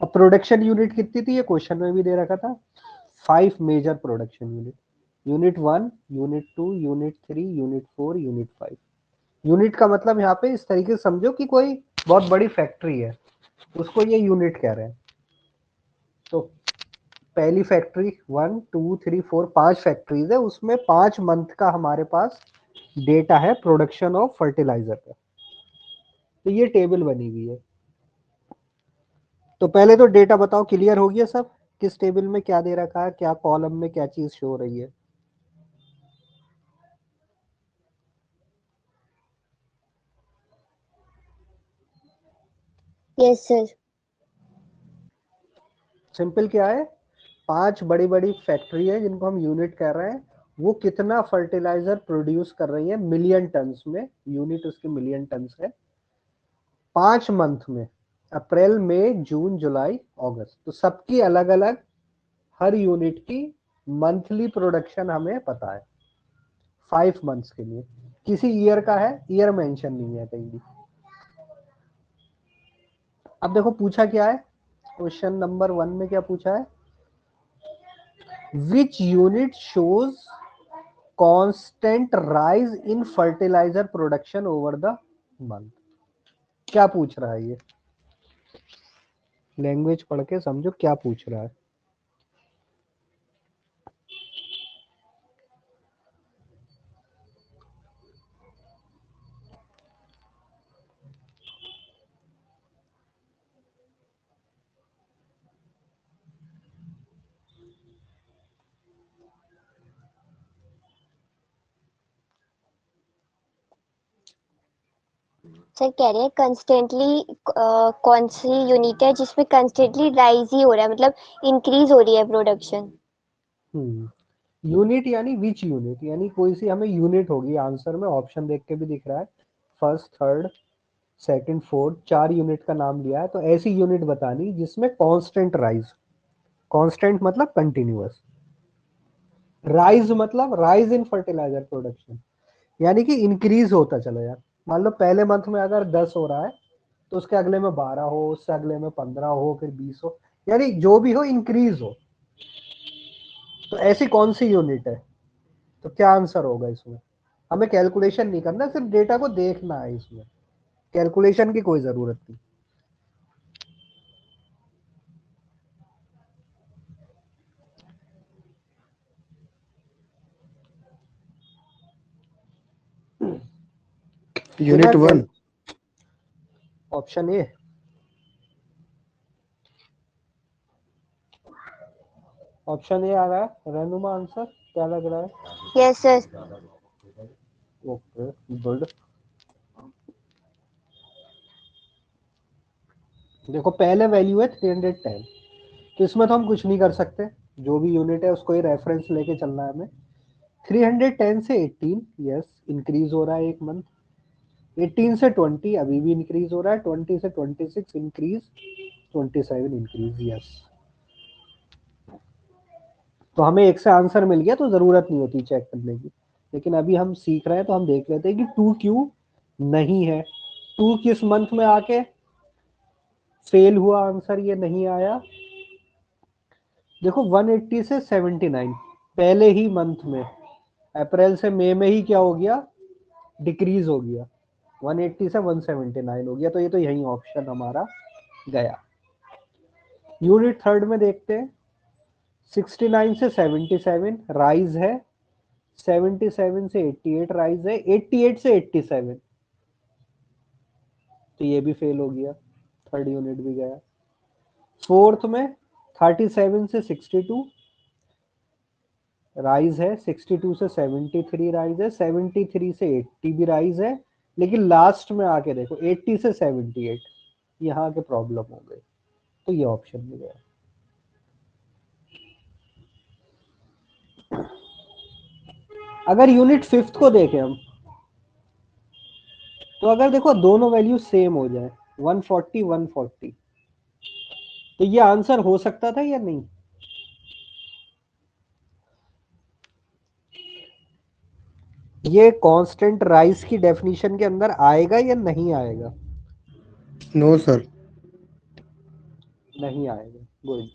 अब प्रोडक्शन यूनिट कितनी थी, ये क्वेश्चन में भी दे रखा था, 5 major production unit, unit 1, unit 2, unit 3, unit 4, unit 5। Unit का मतलब यहाँ पे इस तरीके से समझो कि कोई बहुत बड़ी फैक्ट्री है, उसको ये यूनिट कह रहे हैं। तो पहली फैक्ट्री 1 2 3 4 5 फैक्ट्रीज है, उसमें 5 मंथ का हमारे पास डेटा है प्रोडक्शन ऑफ फर्टिलाइजर का। तो ये टेबल बनी हुई है। तो पहले तो डेटा बताओ, क्लियर हो गया सब, किस टेबल में क्या दे रखा है, क्या कॉलम में क्या चीज शो हो रही है। Yes sir. सिंपल क्या है, 5 बड़ी बड़ी फैक्ट्री है जिनको हम यूनिट कह रहे हैं, वो कितना फर्टिलाइजर प्रोड्यूस कर रही है मिलियन टन्स में, यूनिट उसके मिलियन टन्स है, 5 मंथ में, अप्रैल मई जून जुलाई अगस्त। तो सबकी अलग अलग, हर यूनिट की मंथली प्रोडक्शन हमें पता है 5 मंथ्स के लिए। किसी ईयर का है, ईयर मेंशन नहीं है कहीं भी। अब देखो पूछा क्या है, क्वेश्चन नंबर 1 में क्या पूछा है, which unit shows constant rise in fertiliser production over the month. क्या पूछ रहा है ये, लैंग्वेज पढ़ के समझो क्या पूछ रहा है। सर कह रहे हैं कंस्टेंटली कौन सी यूनिट है जिसमें कंस्टेंटली राइज ही हो रहा है, मतलब इंक्रीज हो रही है प्रोडक्शन। यूनिट यानी विच यूनिट, यानी कोई सी हमें यूनिट होगी, आंसर में ऑप्शन देख के भी दिख रहा है, first third second fourth 4 unit का नाम लिया है। तो ऐसी यूनिट बतानी जिसमें कांस्टेंट राइज, कांस्टेंट मतलब कंटिन्यूअस, राइज मतलब राइज इन फर्टिलाइजर प्रोडक्शन, यानी कि इंक्रीज होता चला जाए। मान लो पहले मंथ में अगर 10 हो रहा है तो उसके अगले में 12 हो, उससे अगले में 15 हो, फिर 20 हो, यानी जो भी हो इंक्रीज हो। तो ऐसी कौन सी यूनिट है, तो क्या आंसर होगा इसमें। हमें कैलकुलेशन नहीं करना, सिर्फ डेटा को देखना है, इसमें कैलकुलेशन की कोई जरूरत नहीं। Unit 1। Option A, option A आ रहा है, रहनुमा आंसर क्या लग रहा है? Yes sir. Okay good. देखो पहले वैल्यू है 310, तो इसमें तो हम कुछ नहीं कर सकते, जो भी यूनिट है उसको ही रेफरेंस लेके चलना है हमें। 310 से 18 यस इंक्रीज हो रहा है एक मंथ, 18 से 20 अभी भी इंक्रीज हो रहा है, 20 से 26 इंक्रीज, 27 इंक्रीज यस। तो हमें एक से आंसर मिल गया तो जरूरत नहीं होती चेक करने की, लेकिन अभी हम सीख रहे हैं तो हम देख लेते हैं कि 2 क्यों नहीं है, 2 किस मंथ में आके फेल हुआ, आंसर ये नहीं आया। देखो 180 से 79 पहले ही मंथ में, अप्रैल से मई में ही क्या हो गया, डिक्रीज हो गया, 180 से 179 हो गया, तो ये तो यही ऑप्शन हमारा गया। यूनिट थर्ड में देखते हैं, 69 से 77 राइज है, 77 से 88 राइज है, 88 से 87 तो ये भी फेल हो गया, थर्ड यूनिट भी गया। फोर्थ में 37 से 62 राइज है, 62 से 73 राइज है, 73 से 80 भी राइज है, लेकिन लास्ट में आके देखो 80 से 78 यहाँ के प्रॉब्लम हो गई, तो ये ऑप्शन भी गया। अगर यूनिट फिफ्थ को देखें हम, तो अगर देखो दोनों वैल्यू सेम हो जाए 140 140 तो ये आंसर हो सकता था या नहीं? ये कांस्टेंट राइज की डेफिनेशन के अंदर आएगा या नहीं आएगा? No sir. नहीं आएगा, गुड।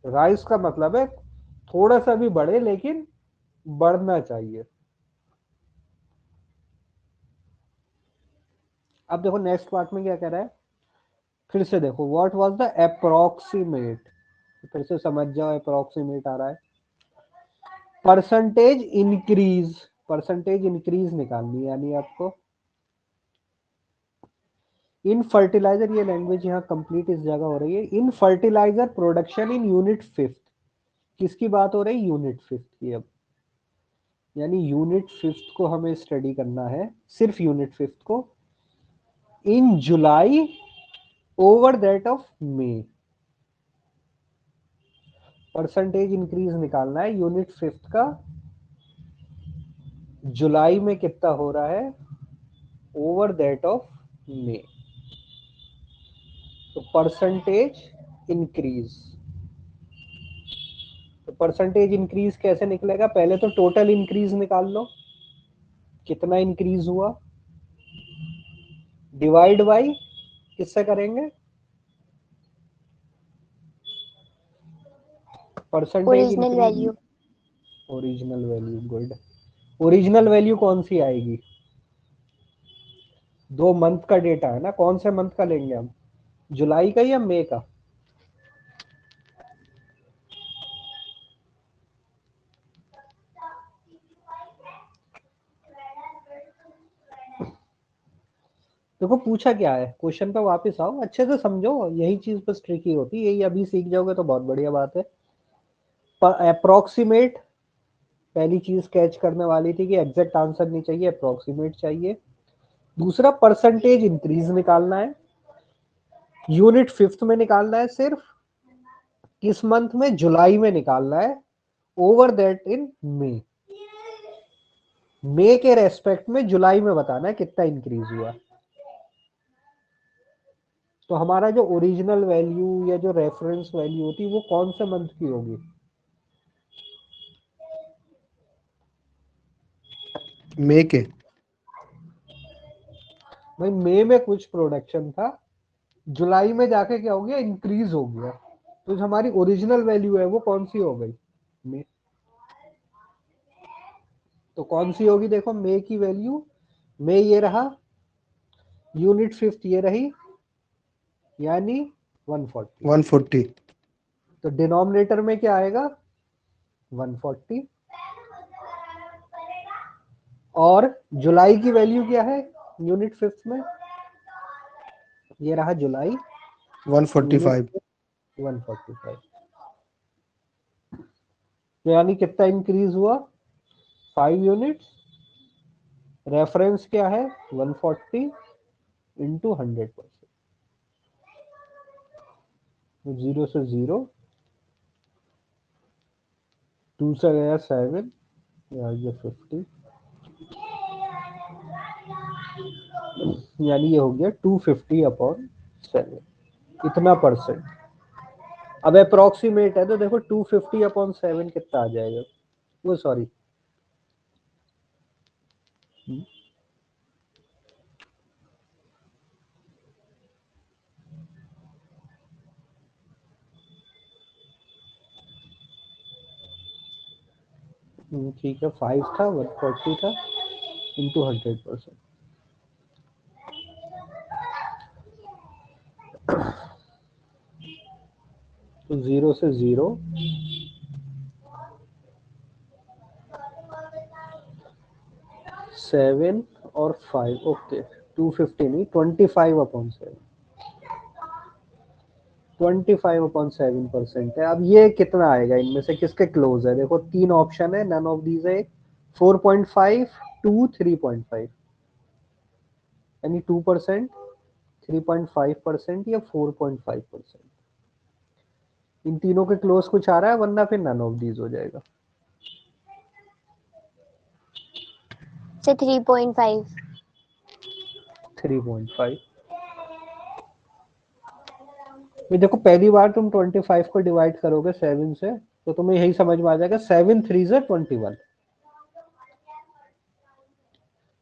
राइज का मतलब है थोड़ा सा भी बढ़े लेकिन बढ़ना चाहिए। अब देखो नेक्स्ट पार्ट में क्या कह रहा है, फिर से देखो व्हाट वाज द अप्रोक्सीमेट, फिर से समझ जाओ अप्रोक्सीमेट आ रहा है, परसेंटेज इंक्रीज, परसेंटेज इंक्रीज निकालनी है यानी आपको इन फर्टिलाइजर, ये लैंग्वेज यहाँ कंप्लीट इस जगह हो रही है, in fertiliser production in unit fifth, किसकी बात हो रही है, यूनिट फिफ्थ की। अब यानी यूनिट फिफ्थ को हमें स्टडी करना है, सिर्फ यूनिट फिफ्थ को, in July over that of May, percentage increase निकालना है यूनिट फिफ्थ का, जुलाई में कितना हो रहा है ओवर दैट ऑफ मई, तो परसेंटेज इंक्रीज, तो परसेंटेज इंक्रीज कैसे निकलेगा, पहले तो टोटल इंक्रीज निकाल लो, कितना इंक्रीज हुआ, डिवाइड बाई किससे करेंगे, percentage original increase, value. Original value, good. Original value कौन सी आएगी, 2 मंथ का डेटा है ना, कौन से मंथ का लेंगे हम, जुलाई का या मई का? देखो पूछा क्या है, क्वेश्चन पे वापस आओ, अच्छे से समझो, यही चीज बस ट्रिकी होती है, यही अभी सीख जाओगे तो बहुत बढ़िया बात है। अप्रोक्सीमेट पहली चीज कैच करने वाली थी कि एग्जैक्ट आंसर नहीं चाहिए, अप्रोक्सीमेट चाहिए। दूसरा परसेंटेज इंक्रीज निकालना है, यूनिट फिफ्थ में निकालना है, सिर्फ किस मंथ में, जुलाई में निकालना है, ओवर दैट इन मई, मई के रेस्पेक्ट में जुलाई में बताना है कितना इंक्रीज हुआ। तो हमारा जो ओरिजिनल वैल्यू या जो रेफरेंस वैल्यू होती है वो कौन से मंथ की होगी, मई के। भाई मई में कुछ प्रोडक्शन था, जुलाई में जाके क्या हो गया, इंक्रीज हो गया, तो जो हमारी ओरिजिनल वैल्यू है वो कौन सी हो गई, मई। तो कौन सी होगी, देखो मई की वैल्यू, मई ये रहा, यूनिट फिफ्थ ये रही, यानी 140, 140। तो डिनोमिनेटर में क्या आएगा 140, और जुलाई की वैल्यू क्या है यूनिट फिफ्थ में, ये रहा जुलाई, यूनिट 145। 145। तो यानी कितना इंक्रीज हुआ? 5 यूनिट्स। रेफरेंस क्या है? 140 इंटू 100%। 0 से 0, 2 से गया 7, ये 50, यानी ये हो गया 250/7, इतना परसेंट। अब अप्रोक्सीमेट है तो देखो 250/7 कितना आ जाएगा? वो सॉरी, ठीक है, 5 था, 140 था, इंटू 100%। तो 0 से 0, 7 और 5, ओके। 250 नहीं, 25/7, 25/7% है। अब ये कितना आएगा? इनमें से किसके क्लोज है? देखो 3 ऑप्शन है, नन ऑफ दीज है। 4.5, 2, 3.5, यानी 2%, 3.5% या 4.5%। इन तीनों के क्लोज कुछ आ रहा है, वरना फिर नन ऑफ दीज हो जाएगा। से 3.5। 3.5। देखो पहली बार तुम 25 को डिवाइड करोगे 7 से, तो तुम्हें यही समझ में आ जाएगा, 7 3 21।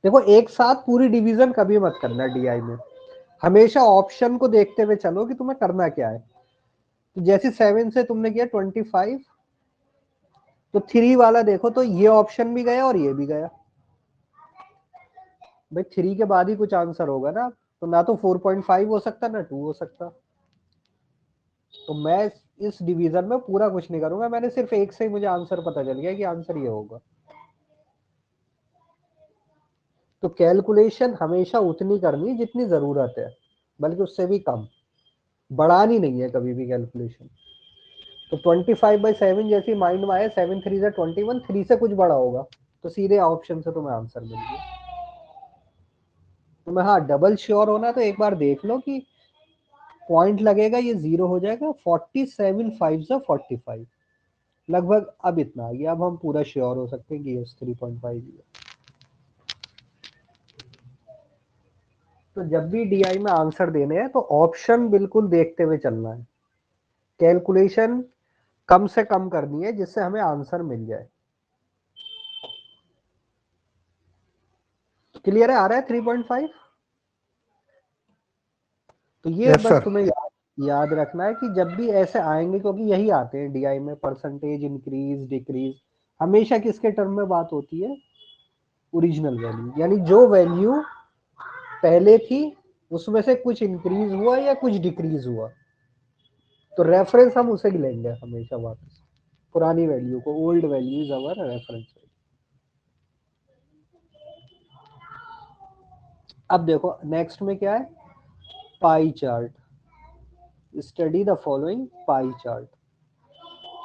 देखो एक साथ पूरी डिवीजन कभी मत करना डीआई में, हमेशा ऑप्शन को देखते हुए चलो कि तुम्हें करना क्या है। तो जैसे 7 से तुमने किया 25, तो 3 वाला देखो तो ये ऑप्शन भी गया और ये भी गया। भाई 3 के बाद ही कुछ आंसर होगा ना, तो ना तो 4.5 हो सकता ना 2 हो सकता। तो मैं इस डिवीजन में पूरा कुछ नहीं करूंगा, मैंने सिर्फ एक से ही मुझे आंसर पता चल गया कि आंसर ये होगा। तो कैलकुलेशन हमेशा उतनी करनी जितनी जरूरत है, बल्कि उससे भी कम, बढ़ानी नहीं है कभी भी कैलकुलेशन। तो 25/7 जैसी माइंड में आया, 7 3 से 21, 3 से कुछ बड़ा होगा तो सीधे ऑप्शन से तुम्हें आंसर मिल गया। तुम्हें हाँ डबल श्योर होना तो एक बार देख लो कि पॉइंट लगेगा, ये 0 हो जाएगा। 47 5 से 45 लगभग। अब इतना आ गया, अब हम पूरा श्योर हो सकते हैं कि यस 3.5 है। तो जब भी डीआई में आंसर देने हैं तो ऑप्शन बिल्कुल देखते हुए चलना है, कैलकुलेशन कम से कम करनी है जिससे हमें आंसर मिल जाए। क्लियर है? आ रहा है 3.5? तो ये यस बस सर। तुम्हें याद रखना है कि जब भी ऐसे आएंगे, क्योंकि यही आते हैं डीआई में, परसेंटेज इंक्रीज डिक्रीज, हमेशा किसके टर्म में बात होती है? ओरिजिनल वैल्यू, यानी जो वैल्यू पहले थी उसमें से कुछ इंक्रीज हुआ या कुछ डिक्रीज हुआ, तो रेफरेंस हम उसे ही लेंगे हमेशा वापस, पुरानी वैल्यू को। Old value is our reference. अब देखो नेक्स्ट में क्या है? Pie chart. Study the following pie chart.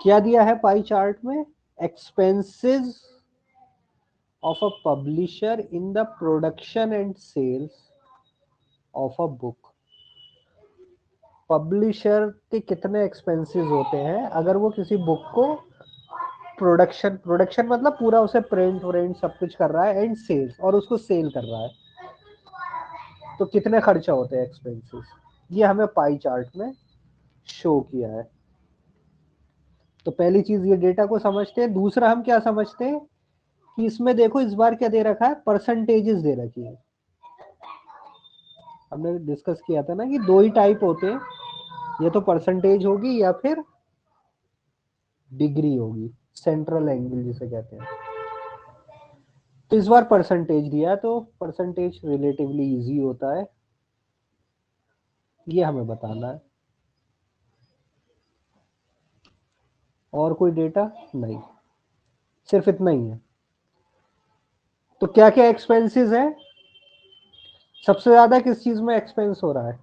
क्या दिया है पाई चार्ट में? Expenses of a publisher in the production and sales of a book. Publisher के कितने एक्सपेंसेस होते हैं अगर वो किसी बुक को प्रोडक्शन मतलब पूरा उसे प्रिंट व्रिंट सब कुछ कर रहा है, एंड सेल्स, और उसको सेल कर रहा है, तो कितने खर्चा होते हैं एक्सपेंसेस। ये हमें पाई चार्ट में शो किया है। तो पहली चीज ये डेटा को समझते हैं। दूसरा हम क्या समझते हैं कि इसमें देखो इस बार क्या दे रखा है? परसेंटेजेस दे रखी है। हमने डिस्कस किया था ना कि दो ही टाइप होते हैं, ये तो परसेंटेज होगी या फिर डिग्री होगी, सेंट्रल एंगल जिसे कहते हैं। तो इस बार परसेंटेज दिया है, तो परसेंटेज रिलेटिवली इजी होता है, ये हमें बताना है। और कोई डेटा नहीं, सिर्फ इतना ही है। तो क्या क्या एक्सपेंसेस है? सबसे ज्यादा किस चीज में एक्सपेंस हो रहा है?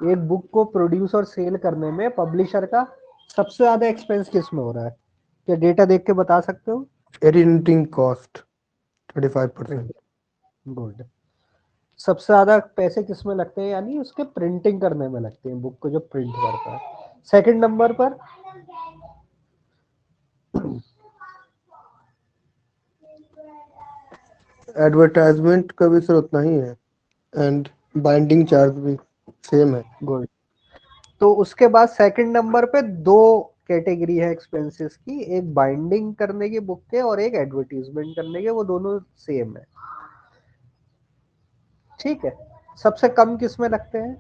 एक बुक को प्रोड्यूस और सेल करने में पब्लिशर का सबसे ज्यादा एक्सपेंस किस में हो रहा है? क्या डेटा देख के बता सकते हो? Editing cost 35%। गुड। सबसे ज्यादा पैसे किस में लगते हैं, यानी उसके प्रिंटिंग करने में लगते हैं, बुक को जो प्रिंट करता है। सेकंड नंबर पर एडवर्टाइजमेंट का भी सर उतना ही है, एंड बाइंडिंग चार्ज भी सेम है। गुड। तो उसके बाद सेकंड नंबर पे दो कैटेगरी है एक्सपेंसेस की, एक बाइंडिंग करने की बुक के और एक एडवर्टीजमेंट करने के, वो दोनों सेम है। ठीक है। सबसे कम किस में लगते हैं?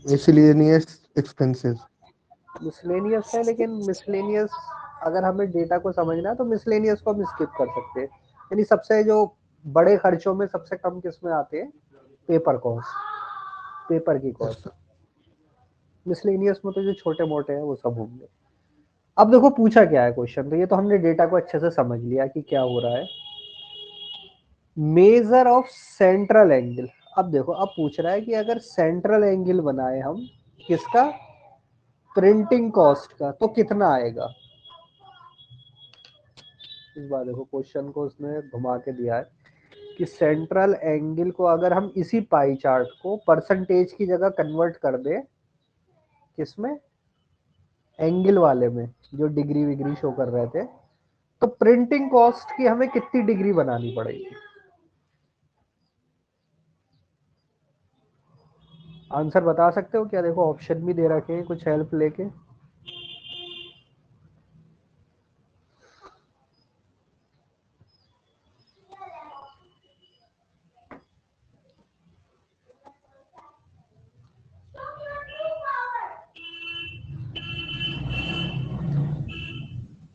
इसीलिए नहीं है एक्सपेंसेस। मिसलेनियस है, लेकिन मिसलेनियस अगर हमें डेटा को समझना है तो मिसलेनियस को हम स्किप कर सकते हैं। यानी सबसे जो बड़े खर्चों में सबसे कम किस में आते हैं? पेपर कॉस्ट, पेपर की यस कॉस्ट। सर। मिसलेनियस में तो जो छोटे मोटे हैं वो सब होंगे। अब देखो पूछा क्या है क्वेश्चन, तो ये तो हमने डेटा को अच्छे से समझ लिया कि क्या हो रहा है। Measure of central angle. अब देखो, अब पूछ रहा है कि अगर सेंट्रल एंगल बनाए हम किसका? प्रिंटिंग कॉस्ट का, तो कितना आएगा? इस बार देखो क्वेश्चन को उसने घुमा के दिया है कि सेंट्रल एंगल को अगर हम इसी पाई चार्ट को परसेंटेज की जगह कन्वर्ट कर दें, किसमें? एंगल वाले में, जो डिग्री विग्री शो कर रहे थे, तो प्रिंटिंग कॉस्ट की हमें कितनी डिग्री बनानी पड़ेगी? आंसर बता सकते हो क्या? देखो ऑप्शन भी दे रखे हैं, कुछ हेल्प लेके।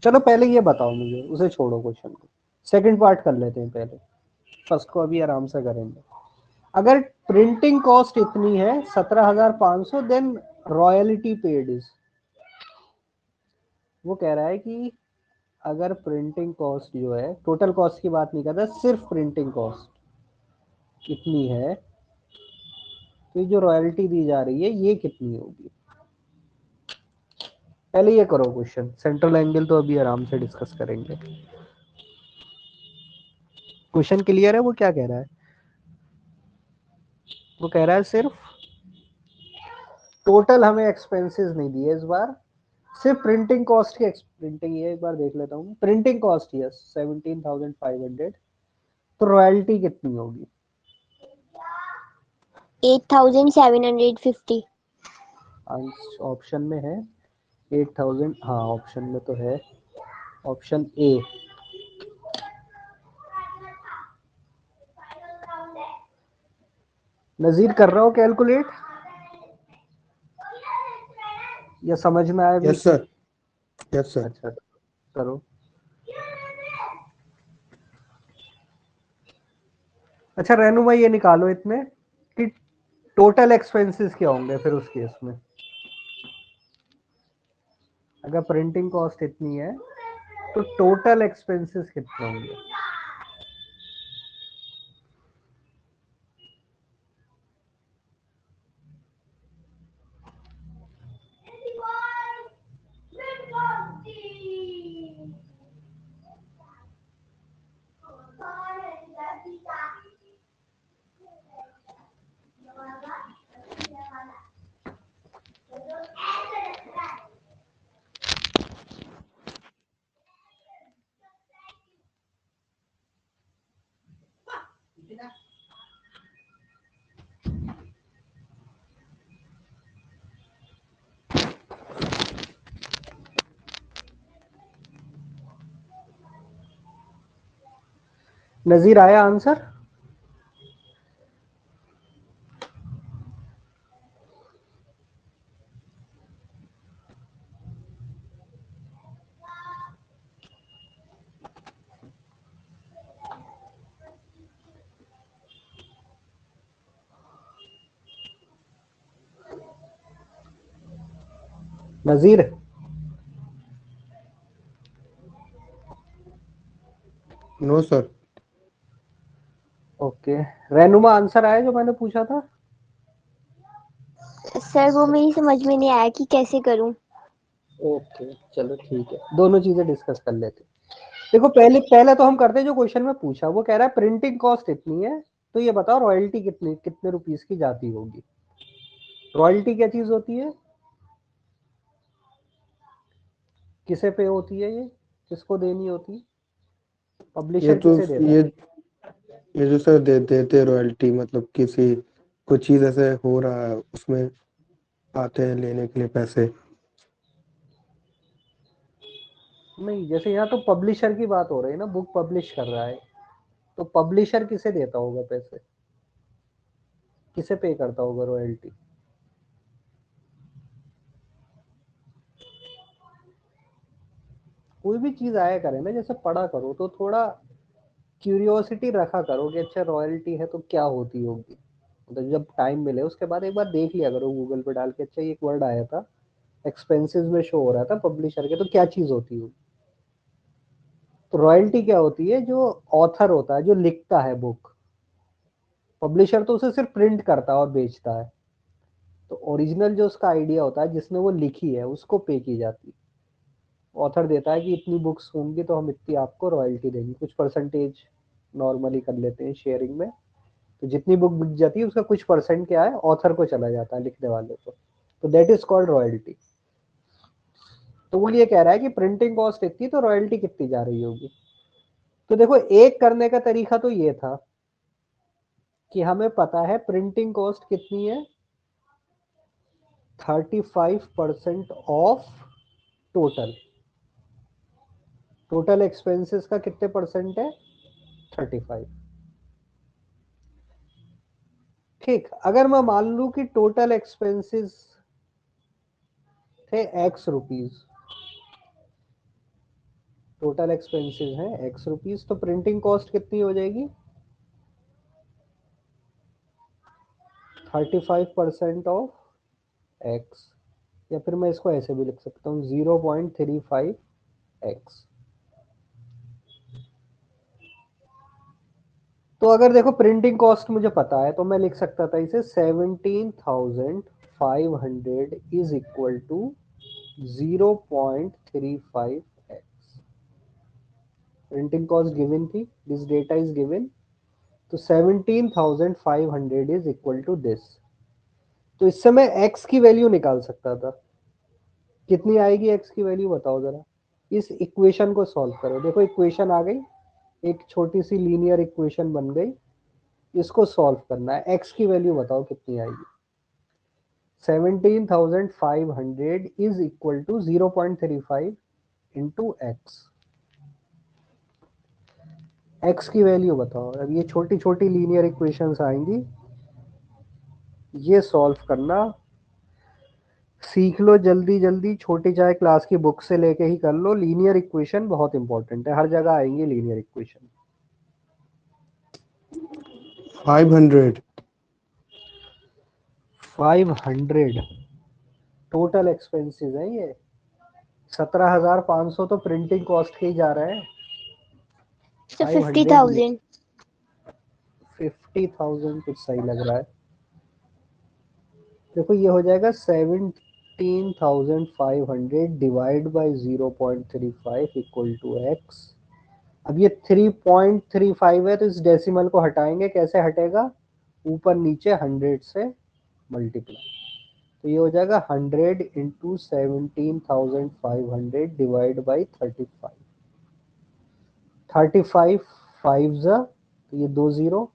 चलो पहले ये बताओ मुझे, उसे छोड़ो क्वेश्चन को, सेकंड पार्ट कर लेते हैं पहले। फर्स्ट को अभी आराम से करेंगे। अगर प्रिंटिंग कॉस्ट इतनी है 17,500, देन रॉयल्टी पेड इज। वो कह रहा है कि अगर प्रिंटिंग कॉस्ट जो है, टोटल कॉस्ट की बात नहीं कर रहा, सिर्फ प्रिंटिंग कॉस्ट कितनी है, तो जो रॉयल्टी दी जा रही है ये कितनी होगी? पहले ये करो क्वेश्चन, सेंट्रल एंगल तो अभी आराम से डिस्कस करेंगे। क्वेश्चन क्लियर है? वो क्या कह रहा है? वो कह रहा है सिर्फ टोटल हमें एक्सपेंसेस नहीं दिए इस बार, सिर्फ प्रिंटिंग कॉस्ट की प्रिंटिंग, ये एक बार देख लेता हूँ। प्रिंटिंग कॉस्ट यस 17,500, तो रॉयल्टी कितनी होगी? 8,750। ऑप्शन में है 8,000, हाँ ऑप्शन में तो है, ऑप्शन ए। नजीर कर रहा हो कैलकुलेट, या समझ में आया भी? Yes sir. Yes sir. अच्छा करो। अच्छा रेनुमा, ये निकालो इतने कि टोटल एक्सपेंसेस क्या होंगे फिर उस केस में, अगर प्रिंटिंग कॉस्ट इतनी है तो टोटल एक्सपेंसेस कितने होंगे? नजीर आया आंसर? नजीर नो सर। ओके, रेनुमा आंसर आया जो मैंने पूछा था? सर वो मेरी समझ में नहीं आया कि कैसे करूं। ओके चलो ठीक है, दोनों चीजें डिस्कस कर लेते। देखो पहले तो हम करते जो क्वेश्चन में पूछा, वो कह रहा है प्रिंटिंग कॉस्ट इतनी है, तो ये बताओ रॉयल्टी कितने रुपीस की जाती होगी। रॉयल्टी क्या चीज होती है, किसे पे होती है, ये किसको देनी होती है, ये पब्लिशर तो किसे देता है? ये जो सर देते रॉयल्टी, मतलब किसी कोई चीज ऐसे हो रहा है उसमें आते हैं लेने के लिए पैसे। नहीं, जैसे यहाँ तो पब्लिशर की बात हो रही है ना, बुक पब्लिश कर रहा है, तो पब्लिशर किसे देता होगा पैसे, किसे पे करता होगा रॉयल्टी? कोई भी चीज आया करे ना, जैसे पढ़ा करो तो थोड़ा क्यूरियोसिटी रखा करो कि अच्छा रॉयल्टी है तो क्या होती होगी, मतलब जब टाइम मिले उसके बाद एक बार देख लिया करो गूगल पे डाल के, अच्छा ये एक वर्ड आया था एक्सपेंसेस में शो हो रहा था पब्लिशर के, तो क्या चीज होती होगी। तो रॉयल्टी क्या होती है, जो ऑथर होता है जो लिखता है बुक, पब्लिशर तो उसे सिर्फ प्रिंट करता है और बेचता है, तो ओरिजिनल जो उसका आइडिया होता है जिसने वो लिखी है उसको पे की जाती है। ऑथर देता है कि इतनी बुक्स होंगी तो हम इतनी आपको रॉयल्टी देंगे, कुछ परसेंटेज नॉर्मली कर लेते हैं शेयरिंग में, तो जितनी बुक बिक जाती है उसका कुछ परसेंट क्या है ऑथर को चला जाता है, लिखने वाले को, तो दैट इज कॉल्ड रॉयल्टी। तो वो ये कह रहा है कि प्रिंटिंग कॉस्ट इतनी, तो रॉयल्टी कितनी जा रही होगी। तो देखो एक करने का तरीका तो ये था कि हमें पता है प्रिंटिंग कॉस्ट कितनी है, 35% ऑफ टोटल, टोटल एक्सपेंसेस का कितने परसेंट है, 35। ठीक, अगर मैं मान लूं कि टोटल एक्सपेंसेस थे एक्स रुपीज, टोटल एक्सपेंसेस हैं एक्स रुपीज, तो प्रिंटिंग कॉस्ट कितनी हो जाएगी, 35% ऑफ एक्स, या फिर मैं इसको ऐसे भी लिख सकता हूँ 0.35x। तो अगर देखो प्रिंटिंग कॉस्ट मुझे पता है तो मैं लिख सकता था इसे 17,500 is equal to 0.35x। Printing cost given थी, दिस डेटा इज गिवन, तो 17,500 इज इक्वल टू दिस। तो इससे मैं x की वैल्यू निकाल सकता था, कितनी आएगी x की वैल्यू बताओ जरा। इस इक्वेशन को सॉल्व करो, देखो इक्वेशन आ गई, एक छोटी सी लीनियर इक्वेशन बन गई, इसको सॉल्व करना है, x की वैल्यू बताओ कितनी आएगी। 17,500 is equal to 0.35 into x, x की वैल्यू बताओ। अब ये छोटी छोटी लीनियर इक्वेशंस आएंगी, ये सॉल्व करना सीख लो जल्दी जल्दी, छोटी चाहे क्लास की बुक से लेके ही कर लो, लीनियर इक्वेशन बहुत इंपॉर्टेंट है, हर जगह आएंगे लीनियर इक्वेशन। 500 500 टोटल एक्सपेंसेस है ये, 17,500 तो प्रिंटिंग कॉस्ट के ही जा रहा है, सर 500 50,000। 50,000 कुछ सही लग रहा है। देखो ये हो जाएगा 17,500 divide by 0.35 equal to x. अब ये 3.35 है तो इस डेसिमल को हटाएंगे, कैसे हटेगा, ऊपर नीचे 100 से मल्टीप्लाई, तो ये हो जाएगा 100 इंटू 17,500 डिवाइड बाई 35, 35 फाइव ज़ा, तो ये 2 0,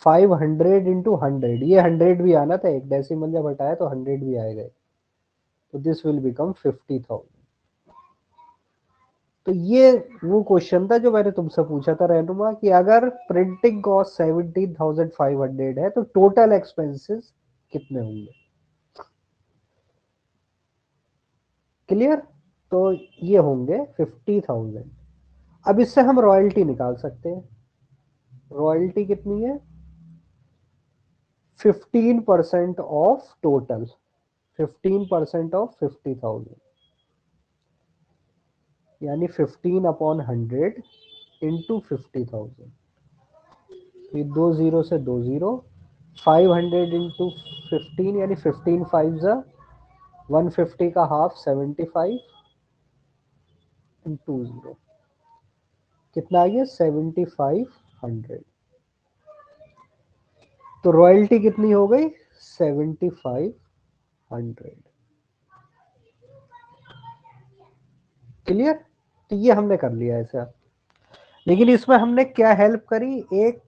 500 इंटू 100, ये 100 भी आना था, एक डेसिमल जब हटाया तो 100 भी आएगा, तो दिस विल बिकम 50,000। तो ये वो क्वेश्चन था जो मैंने तुमसे पूछा था रहनुमा, कि अगर प्रिंटिंग कॉस्ट 17,500 है तो टोटल एक्सपेंसेस कितने होंगे। क्लियर, तो ये होंगे 50,000। अब इससे हम रॉयल्टी निकाल सकते हैं, रॉयल्टी कितनी है, 15% ऑफ टोटल, 15% ऑफ 50,000, यानी 15 अपॉन 100 इंटू 50,000। ये 2 0 से 2 0, 500 इंटू 15 यानी 15 5 जा 150 का हाफ 75 इंटू 0 कितना आ गया 7500। तो रॉयल्टी कितनी हो गई 7500। क्लियर। तो ये हमने कर लिया ऐसा, लेकिन इसमें हमने क्या हेल्प करी, एक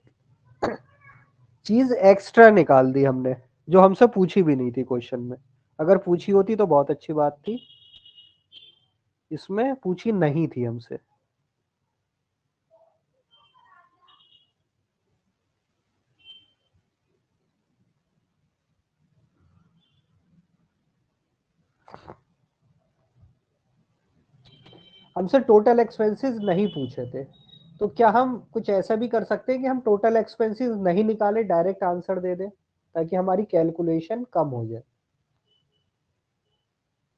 चीज एक्स्ट्रा निकाल दी हमने जो हमसे पूछी भी नहीं थी क्वेश्चन में। अगर पूछी होती तो बहुत अच्छी बात थी, इसमें पूछी नहीं थी हमसे। हमसे टोटल एक्सपेंसेस नहीं पूछे थे, तो क्या हम कुछ ऐसा भी कर सकते हैं कि हम टोटल एक्सपेंसेस नहीं निकाले, डायरेक्ट आंसर दे दें, ताकि हमारी कैलकुलेशन कम हो जाए।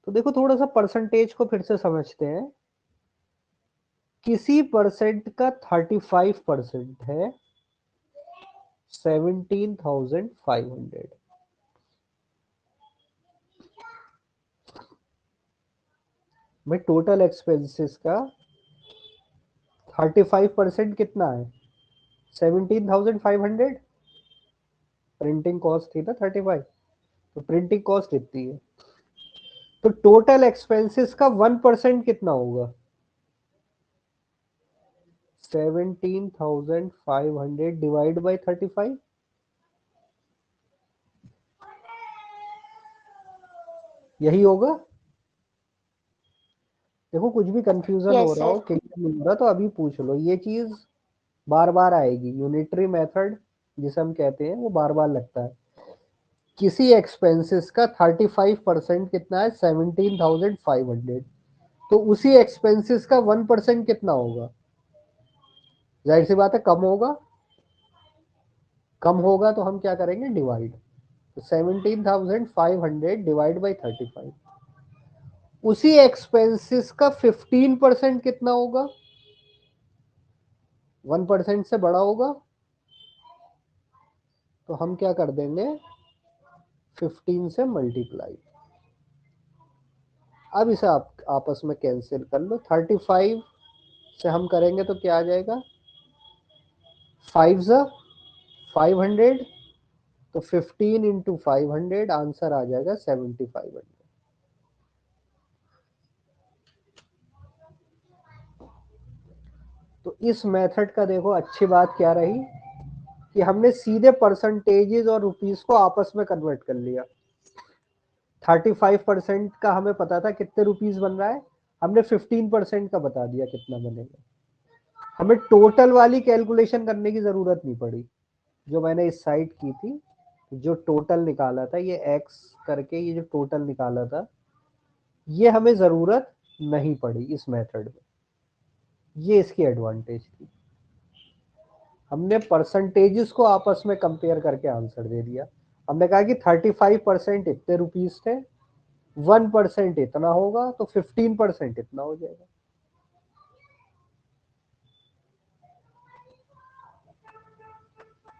तो देखो थोड़ा सा परसेंटेज को फिर से समझते हैं। किसी परसेंट का 35% है 17,500। भाई टोटल एक्सपेंसेस का 35% कितना है 17,500। प्रिंटिंग कॉस्ट थी ना 35, तो प्रिंटिंग कॉस्ट इतनी है। तो टोटल एक्सपेंसेस का 1% कितना होगा 17,500 डिवाइड बाई 35। यही होगा। देखो कुछ भी कंफ्यूजन हो यस रहा हो, सर। क्लियर नहीं हो रहा, तो अभी पूछ लो। ये चीज बार बार आएगी, यूनिटरी मेथड जिसे हम कहते हैं वो बार बार लगता है। किसी एक्सपेंसेस का 35% कितना है 17,500, तो उसी एक्सपेंसेस का 1% कितना होगा। जाहिर सी बात है कम होगा, कम होगा तो हम क्या करेंगे डिवाइड। तो 17,500 डिवाइड बाई 35। उसी एक्सपेंसेस का 15% कितना होगा 1% से बड़ा होगा, तो हम क्या कर देंगे 15 से मल्टीप्लाई। अब इसे आप आपस में कैंसिल कर लो। 35 से हम करेंगे तो क्या आ जाएगा 5 ज़ा 500, तो 15 इंटू 500 आंसर आ जाएगा 7500। तो इस मेथड का देखो अच्छी बात क्या रही कि हमने सीधे परसेंटेजेस और रुपीस को आपस में कन्वर्ट कर लिया। 35% का हमें पता था कितने रुपीस बन रहा है, हमने 15% का बता दिया कितना बनेगा। हमें टोटल वाली कैलकुलेशन करने की जरूरत नहीं पड़ी। जो मैंने इस साइड की थी, जो टोटल निकाला था ये एक्स करके, ये जो टोटल निकाला था ये हमें जरूरत नहीं पड़ी इस मेथड में। ये इसकी एडवांटेज थी। हमने परसेंटेजेस को आपस में कंपेयर करके आंसर दे दिया। हमने कहा कि 35% इतने रुपीस थे, 1% इतना होगा, तो 15% इतना हो जाएगा।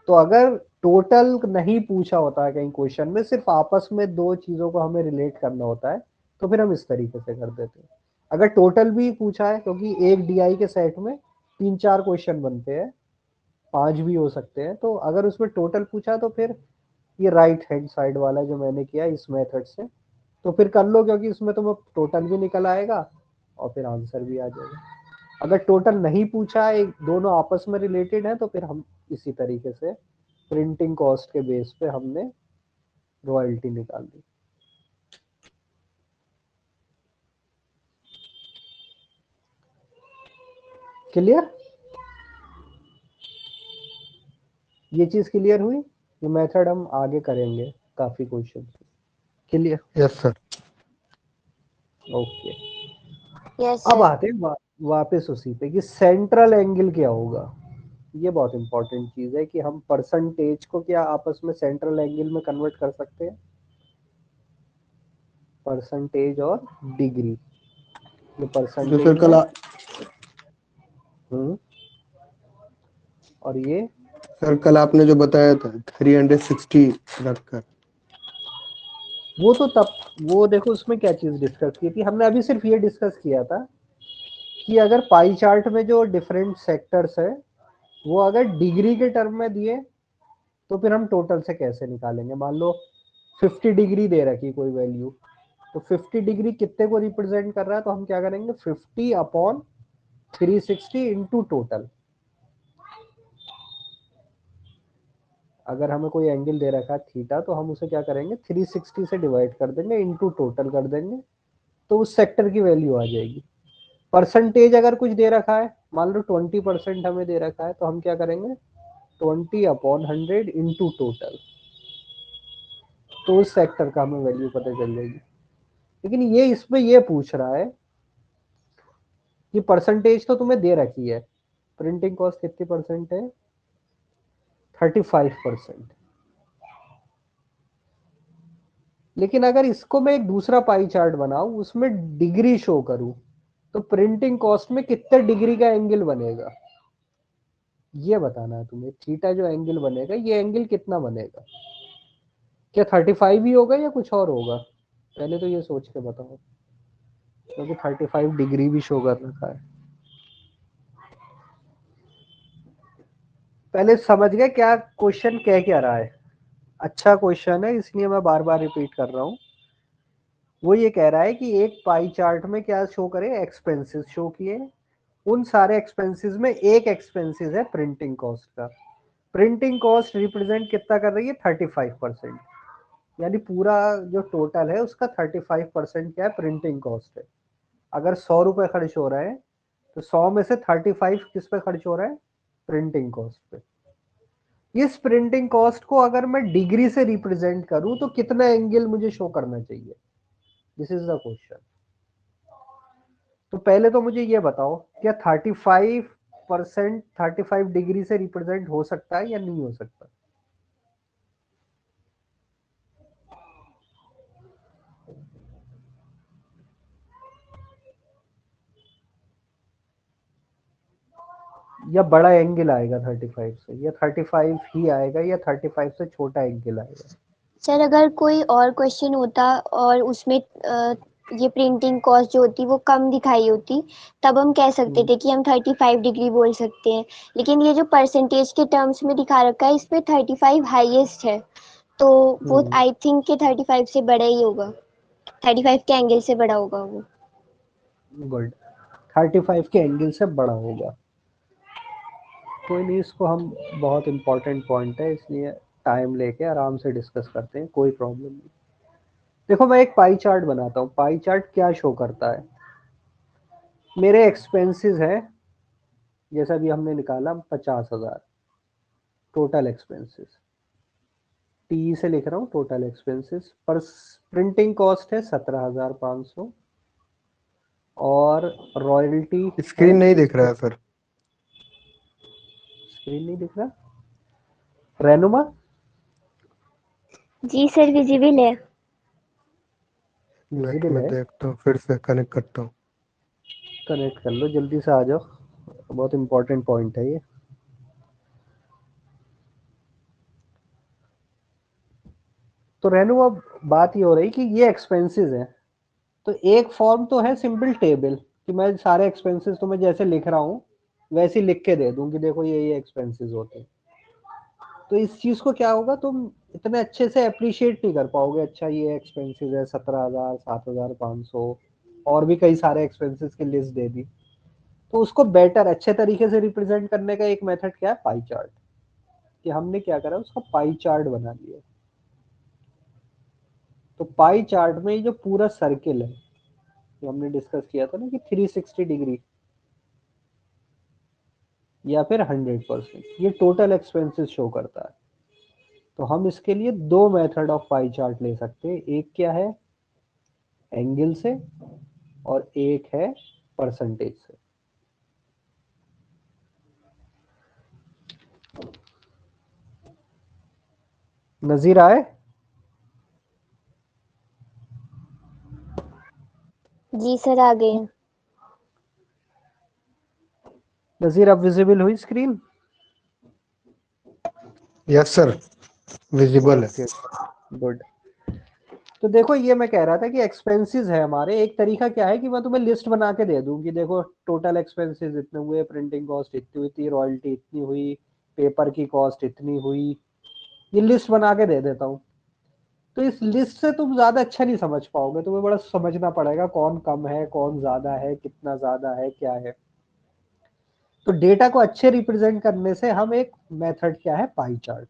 तो अगर टोटल नहीं पूछा होता है कहीं क्वेश्चन में, सिर्फ आपस में दो चीजों को हमें रिलेट करना होता है, तो फिर हम इस तरीके से कर देते हैं। अगर टोटल भी पूछा है, क्योंकि एक डीआई के सेट में 3-4 क्वेश्चन बनते हैं, 5 भी हो सकते हैं, तो अगर उसमें टोटल पूछा तो फिर ये राइट हैंड साइड वाला जो मैंने किया इस मेथड से, तो फिर कर लो, क्योंकि इसमें तुम्हें टोटल भी निकल आएगा और फिर आंसर भी आ जाएगा। अगर टोटल नहीं पूछा है, दोनों आपस में रिलेटेड है, तो फिर हम इसी तरीके से प्रिंटिंग कॉस्ट के बेस पे हमने रॉयल्टी निकाल दी। क्लियर। ये चीज क्लियर हुई। ये मेथड हम आगे करेंगे काफी question. Clear. Yes sir. Okay. Yes अब सर। आते हैं वापस उसी पे कि सेंट्रल एंगल क्या होगा। ये बहुत इंपॉर्टेंट चीज है कि हम परसेंटेज को क्या आपस में सेंट्रल एंगल में कन्वर्ट कर सकते हैं। परसेंटेज और डिग्री, ये जो सर परसेंटेज कल है। और ये सर कल आपने जो बताया था 360 रखकर, वो तो तब, वो देखो उसमें क्या चीज डिस्कस की थी हमने, अभी सिर्फ ये डिस्कस किया था कि अगर पाई चार्ट में जो डिफरेंट सेक्टर्स है वो अगर डिग्री के टर्म में दिए तो फिर हम टोटल से कैसे निकालेंगे। मान लो 50 डिग्री दे रखी कोई वैल्यू, तो 50 डिग्री कितने को रिप्रेजेंट कर रहा है, तो हम क्या करेंगे 50 अपॉन 360 इंटू टोटल। अगर हमें कोई एंगल दे रखा है थीटा, तो हम उसे क्या करेंगे 360 से डिवाइड कर देंगे, इंटू टोटल कर देंगे, तो उस सेक्टर की वैल्यू आ जाएगी। परसेंटेज अगर कुछ दे रखा है, मान लो 20% हमें दे रखा है, तो हम क्या करेंगे 20 अपॉन 100 इंटू टोटल, तो उस सेक्टर का हमें वैल्यू पता चल जाएगी। लेकिन ये इसमें ये पूछ रहा है कि परसेंटेज तो तुम्हें दे रखी है, प्रिंटिंग कॉस्ट कितनी परसेंट है, 35%। लेकिन अगर इसको मैं एक दूसरा पाई चार्ट बनाऊं, उसमें डिग्री शो करूं, तो प्रिंटिंग कॉस्ट में कितने डिग्री का एंगल बनेगा, ये बताना है तुम्हें। थीटा जो एंगल बनेगा, ये एंगल कितना बनेगा, क्या 35 ही होगा या कुछ और होगा, पहले तो ये सोच के बताओ, क्योंकि 35 डिग्री भी शो कर रखा है। पहले समझ गए क्या क्वेश्चन कह क्या रहा है। अच्छा क्वेश्चन है, इसलिए मैं बार बार रिपीट कर रहा हूँ। वो ये कह रहा है कि एक पाई चार्ट में क्या शो करे, एक्सपेंसेस शो किए, उन सारे एक्सपेंसेस में एक एक्सपेंसेस है प्रिंटिंग कॉस्ट का। प्रिंटिंग कॉस्ट रिप्रेजेंट कितना कर रही है, 35%। यानी पूरा जो टोटल है उसका 35% क्या है, प्रिंटिंग कॉस्ट है। अगर 100 रुपए खर्च हो रहा है, तो 100 में से 35 किस पे खर्च हो रहा है, प्रिंटिंग कॉस्ट पे। इस प्रिंटिंग कॉस्ट को अगर मैं डिग्री से रिप्रेजेंट करूं, तो कितना एंगल मुझे शो करना चाहिए, दिस इज द क्वेश्चन। तो पहले तो मुझे ये बताओ, क्या 35% 35 डिग्री से रिप्रेजेंट हो सकता है या नहीं हो सकता। या बड़ा एंगल आएगा 35 से, या 35 ही आएगा, या 35 से छोटा एंगल आएगा। सर अगर कोई और क्वेश्चन होता और उसमें ये प्रिंटिंग कॉस्ट जो होती वो कम दिखाई होती, तब हम कह सकते थे कि हम 35 डिग्री बोल सकते हैं। लेकिन ये जो परसेंटेज के टर्म्स में दिखा रखा है, इसमें 35 हाईएस्ट है, तो वो आई थिंक कि 35 से बड़ा ही होगा, 35 के एंगल से बड़ा होगा वो। गुड, 35 के एंगल से बड़ा होगा। कोई नहीं, इसको हम, बहुत इंपॉर्टेंट पॉइंट है, इसलिए टाइम लेके आराम से डिस्कस करते हैं, कोई प्रॉब्लम नहीं। देखो मैं एक पाई चार्ट बनाता हूँ। पाई चार्ट क्या शो करता है, मेरे एक्सपेंसेस है, जैसा भी हमने निकाला 50,000 टोटल एक्सपेंसेस, टी से लिख रहा हूँ टोटल एक्सपेंसेस, पर प्रिंटिंग कॉस्ट है 17,500, और रॉयल्टी है, स्क्रीन नहीं दिख रहा है सर। स्क्रीन नहीं दिख रहा, रेनुमा जी सर विजिबल है। विजिबल मैं है, देखता हूँ, फिर से कनेक्ट करता हूँ। कनेक्ट कर लो, जल्दी से आ जाओ, बहुत इंपॉर्टेंट पॉइंट है ये। तो रेनू, अब बात ये हो रही कि ये एक्सपेंसेस है, तो एक फॉर्म तो है सिंपल टेबल, कि मैं सारे एक्सपेंसेस तो मैं जैसे लिख रहा हूँ वैसे ही लिख के दे दूं कि देखो ये एक्सपेंसेस होते हैं। तो इस चीज को क्या होगा, तुम इतने अच्छे से अप्रिशिएट नहीं कर पाओगे। अच्छा ये एक्सपेंसेस है 17,000, 7,500, और भी कई सारे एक्सपेंसेस की लिस्ट दे दी। तो उसको बेटर अच्छे तरीके से रिप्रेजेंट करने का एक मेथड क्या है, पाई चार्ट। कि हमने क्या करा, उसका पाई चार्ट बना लिया। तो पाई चार्ट में ये जो पूरा सर्किल है, जो हमने डिस्कस किया था ना कि 360 डिग्री या फिर 100%, ये टोटल एक्सपेंसेस शो करता है। तो हम इसके लिए दो मेथड ऑफ पाई चार्ट ले सकते हैं, एक क्या है एंगल से, और एक है परसेंटेज से। नजीर आए, जी सर आ गए। नजीर अब विजिबल हुई स्क्रीन। यस सर, विजिबल है। Okay, good. तो देखो ये मैं कह रहा था कि एक्सपेंसेस है हमारे, एक तरीका क्या है कि मैं तुम्हें लिस्ट बना के दे दूं कि देखो टोटल एक्सपेंसेस इतने हुए, प्रिंटिंग कॉस्ट इतनी हुई थी, रॉयल्टी इतनी हुई, पेपर की कॉस्ट इतनी हुई, ये लिस्ट बना के दे देता हूँ। तो इस लिस्ट से तुम ज्यादा अच्छा नहीं समझ पाओगे, तुम्हें बड़ा समझना पड़ेगा कौन कम है, कौन ज्यादा है, कितना ज्यादा है, क्या है। तो डेटा को अच्छे रिप्रेजेंट करने से हम एक मेथड क्या है, पाई चार्ट।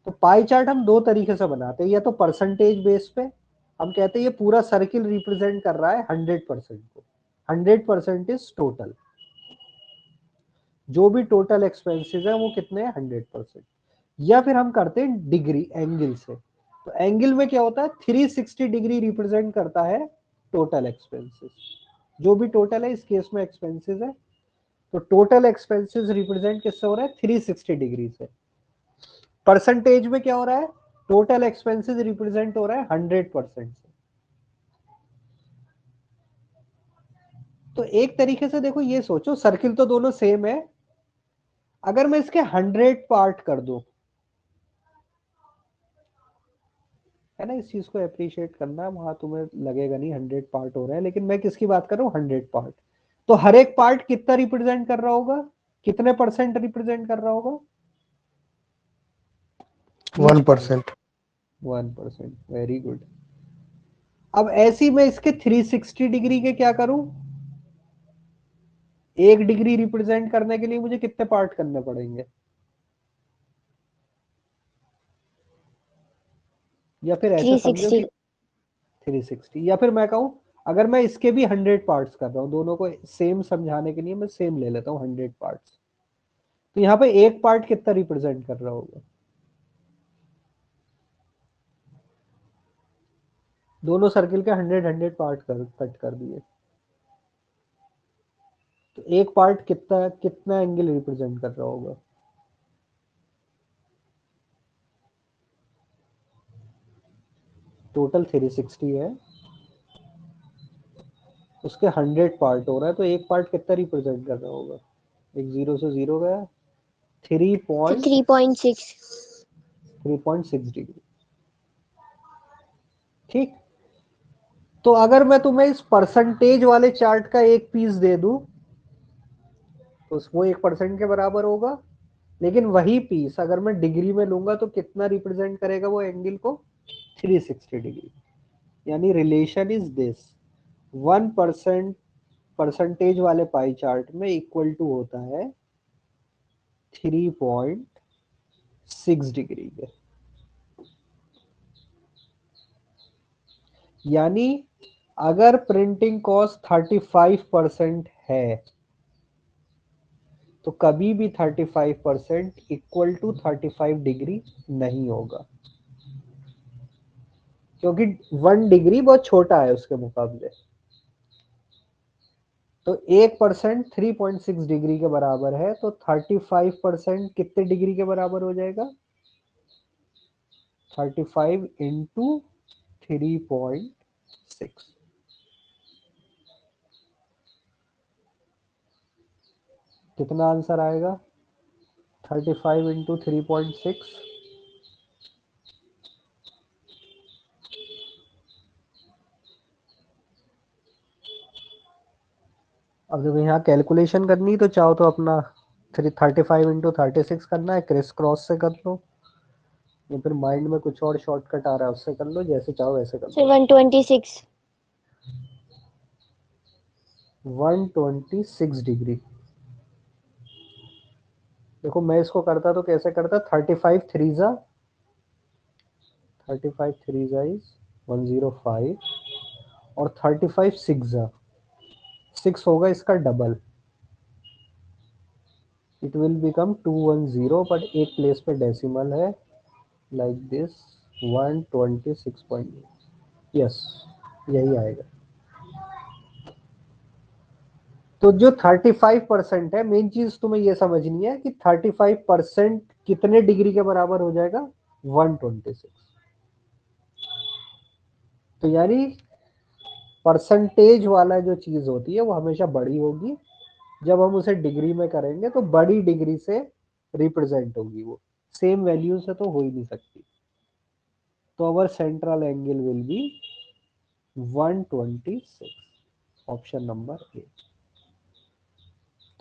तो पाई चार्ट हम दो तरीके से बनाते हैं, या तो परसेंटेज बेस पे हम कहते हैं ये पूरा सर्किल रिप्रेजेंट कर रहा है 100% को, 100% इज टोटल, जो भी टोटल एक्सपेंसेस है वो कितने हैं, 100%। या फिर हम करते हैं डिग्री, एंगल से। तो एंगल में क्या होता है, 360 डिग्री रिप्रेजेंट करता है टोटल एक्सपेंसेस, जो भी टोटल है, इस केस में एक्सपेंसेस है, तो टोटल एक्सपेंसेस रिप्रेजेंट किससे हो रहा है, 360 डिग्री से। परसेंटेज में क्या हो रहा है, टोटल एक्सपेंसेस रिप्रेजेंट हो रहा है 100% से। तो एक तरीके से देखो ये सोचो, सर्किल तो दोनों सेम है, अगर मैं इसके 100 पार्ट कर दूं, है ना, इस चीज को अप्रिशिएट करना, वहां तुम्हें लगेगा नहीं 100 पार्ट हो रहा है, लेकिन मैं किसकी बात कर रहा हूँ, 100 पार्ट। तो हर एक पार्ट कितना रिप्रेजेंट कर रहा होगा, कितने परसेंट रिप्रेजेंट कर रहा होगा, ईच पार्ट 1%। 1%। Very good. अब ऐसी मैं इसके 360 डिग्री के क्या करूं, एक डिग्री रिप्रेजेंट करने के लिए मुझे कितने पार्ट करने पड़ेंगे, या फिर ऐसे समझो 360। कि 360, या फिर मैं कहूं अगर मैं इसके भी 100 पार्ट्स कर रहा हूं, दोनों को सेम समझाने के लिए मैं सेम ले लेता हूं 100 पार्ट्स, तो यहाँ पे एक पार्ट कितना रिप्रेजेंट कर रहा होगा, दोनों सर्किल के 100 पार्ट कट कर दिए, तो एक पार्ट कितना कितना एंगल रिप्रेजेंट कर रहा होगा, टोटल 360 है, उसके 100 पार्ट हो रहा है, तो एक पार्ट कितना रिप्रेजेंट कर रहा होगा, एक जीरो से जीरो गया, थ्री तो पॉइंट 3.6। 3.6 डिग्री। ठीक। तो अगर मैं तुम्हें इस परसेंटेज वाले चार्ट का एक पीस दे दूं, तो वो 1% के बराबर होगा, लेकिन वही पीस अगर मैं डिग्री में लूंगा तो कितना रिप्रेजेंट करेगा वो एंगल को, 360 डिग्री। यानी रिलेशन इज दिस, 1% परसेंटेज वाले पाई चार्ट में इक्वल टू होता है 3.6 डिग्री के। यानी अगर प्रिंटिंग कॉस्ट 35% है, तो कभी भी 35% इक्वल टू 35 डिग्री नहीं होगा, क्योंकि 1 डिग्री बहुत छोटा है उसके मुकाबले। तो 1% 3.6 डिग्री के बराबर है, तो 35% कितने डिग्री के बराबर हो जाएगा, 35 इंटू 3.6। कितना आंसर आएगा, 35 इंटू 3.6, अब जब यहाँ कैलकुलेशन करनी तो चाहो तो अपना 35 इंटू 36 करना है, क्रिस क्रॉस से कर लो, या फिर माइंड में कुछ और शॉर्टकट आ रहा है उससे कर लो, जैसे चाहो वैसे कर सर लो। 126। 126 डिग्री। देखो मैं इसको करता तो कैसे करता, 35 थ्री जा इज 105, और 35 सिक्स जा, 6 होगा इसका double, it will become 210, but एक प्लेस पे डेसिमल है, लाइक दिस 126.8। यस, यही आएगा। तो जो 35% है, मेन चीज तुम्हें ये समझनी है कि 35% कितने डिग्री के बराबर हो जाएगा, 126। तो यानी परसेंटेज वाला जो चीज होती है वो हमेशा बड़ी होगी, जब हम उसे डिग्री में करेंगे तो बड़ी डिग्री से रिप्रेजेंट होगी वो। सेम वैल्यू से तो हो ही नहीं सकती, तो our central angle will be 126, option number A.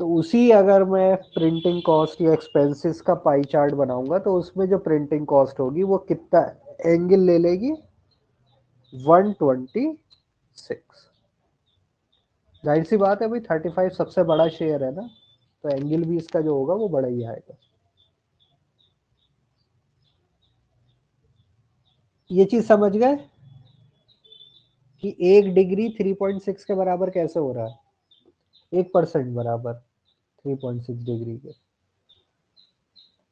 तो उसी अगर मैं प्रिंटिंग कॉस्ट या एक्सपेंसेस का पाई चार्ट बनाऊंगा तो उसमें जो प्रिंटिंग कॉस्ट होगी वो कितना एंगल ले लेगी, 126। जाहिर सी बात है भाई 35 सबसे बड़ा शेयर है ना, तो एंगल भी इसका जो होगा वो बड़ा ही आएगा। ये चीज समझ गए कि 1 डिग्री 3.6 के बराबर कैसे हो रहा है, 1% बराबर 3.6 डिग्री के।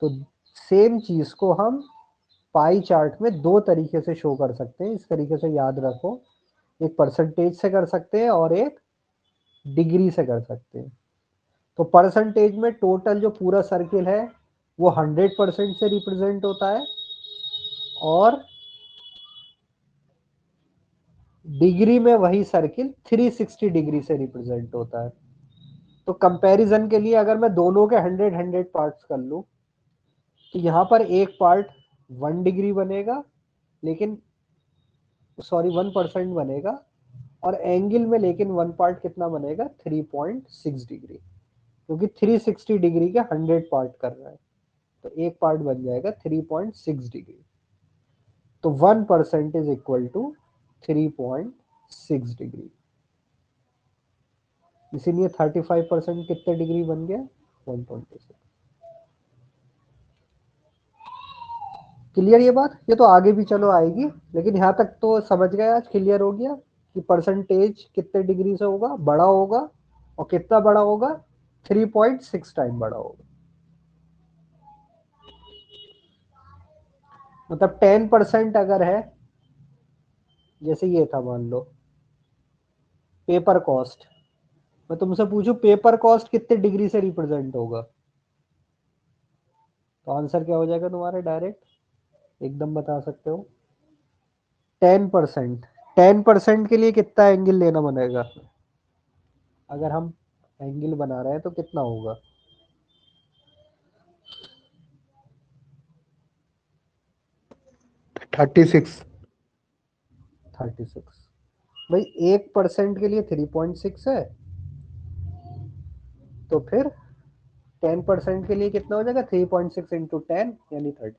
तो सेम चीज को हम पाई चार्ट में दो तरीके से शो कर सकते हैं, इस तरीके से याद रखो, एक परसेंटेज से कर सकते हैं और एक डिग्री से कर सकते हैं। तो परसेंटेज में टोटल जो पूरा सर्किल है वो 100% से रिप्रेजेंट होता है, और डिग्री में वही सर्किल 360 डिग्री से रिप्रेजेंट होता है। तो कंपैरिजन के लिए अगर मैं दोनों के 100 पार्ट्स कर लूं तो यहाँ पर एक पार्ट 1 डिग्री बनेगा, लेकिन सॉरी 1% बनेगा, और एंगल में लेकिन वन पार्ट कितना बनेगा, 3.6 डिग्री, क्योंकि 360 डिग्री के 100 पार्ट कर रहा है, तो एक पार्ट बन जाएगा 3.6 डिग्री। तो 1% इज इक्वल टू 3.6 डिग्री, इसीलिए 35% कितने डिग्री बन गया, 126। क्लियर ये बात? ये तो आगे भी चलो आएगी, लेकिन यहाँ तक तो समझ गए, आज क्लियर हो गया कि परसेंटेज कितने डिग्री से होगा, बड़ा होगा, और कितना बड़ा होगा, 3.6 टाइम बड़ा होगा। मतलब 10% अगर है, जैसे ये था मान लो पेपर कॉस्ट, मैं तुमसे पूछूं पेपर कॉस्ट कितने डिग्री से रिप्रेजेंट होगा, तो आंसर क्या हो जाएगा तुम्हारे, डायरेक्ट एकदम बता सकते हो। 10%, 10% के लिए कितना एंगल लेना बनेगा, अगर हम एंगल बना रहे हैं तो कितना होगा, 36। 36। भाई 1% के लिए 3.6 है, तो फिर 10% के लिए कितना हो जाएगा, 3.6 इंटू 10 यानी 30।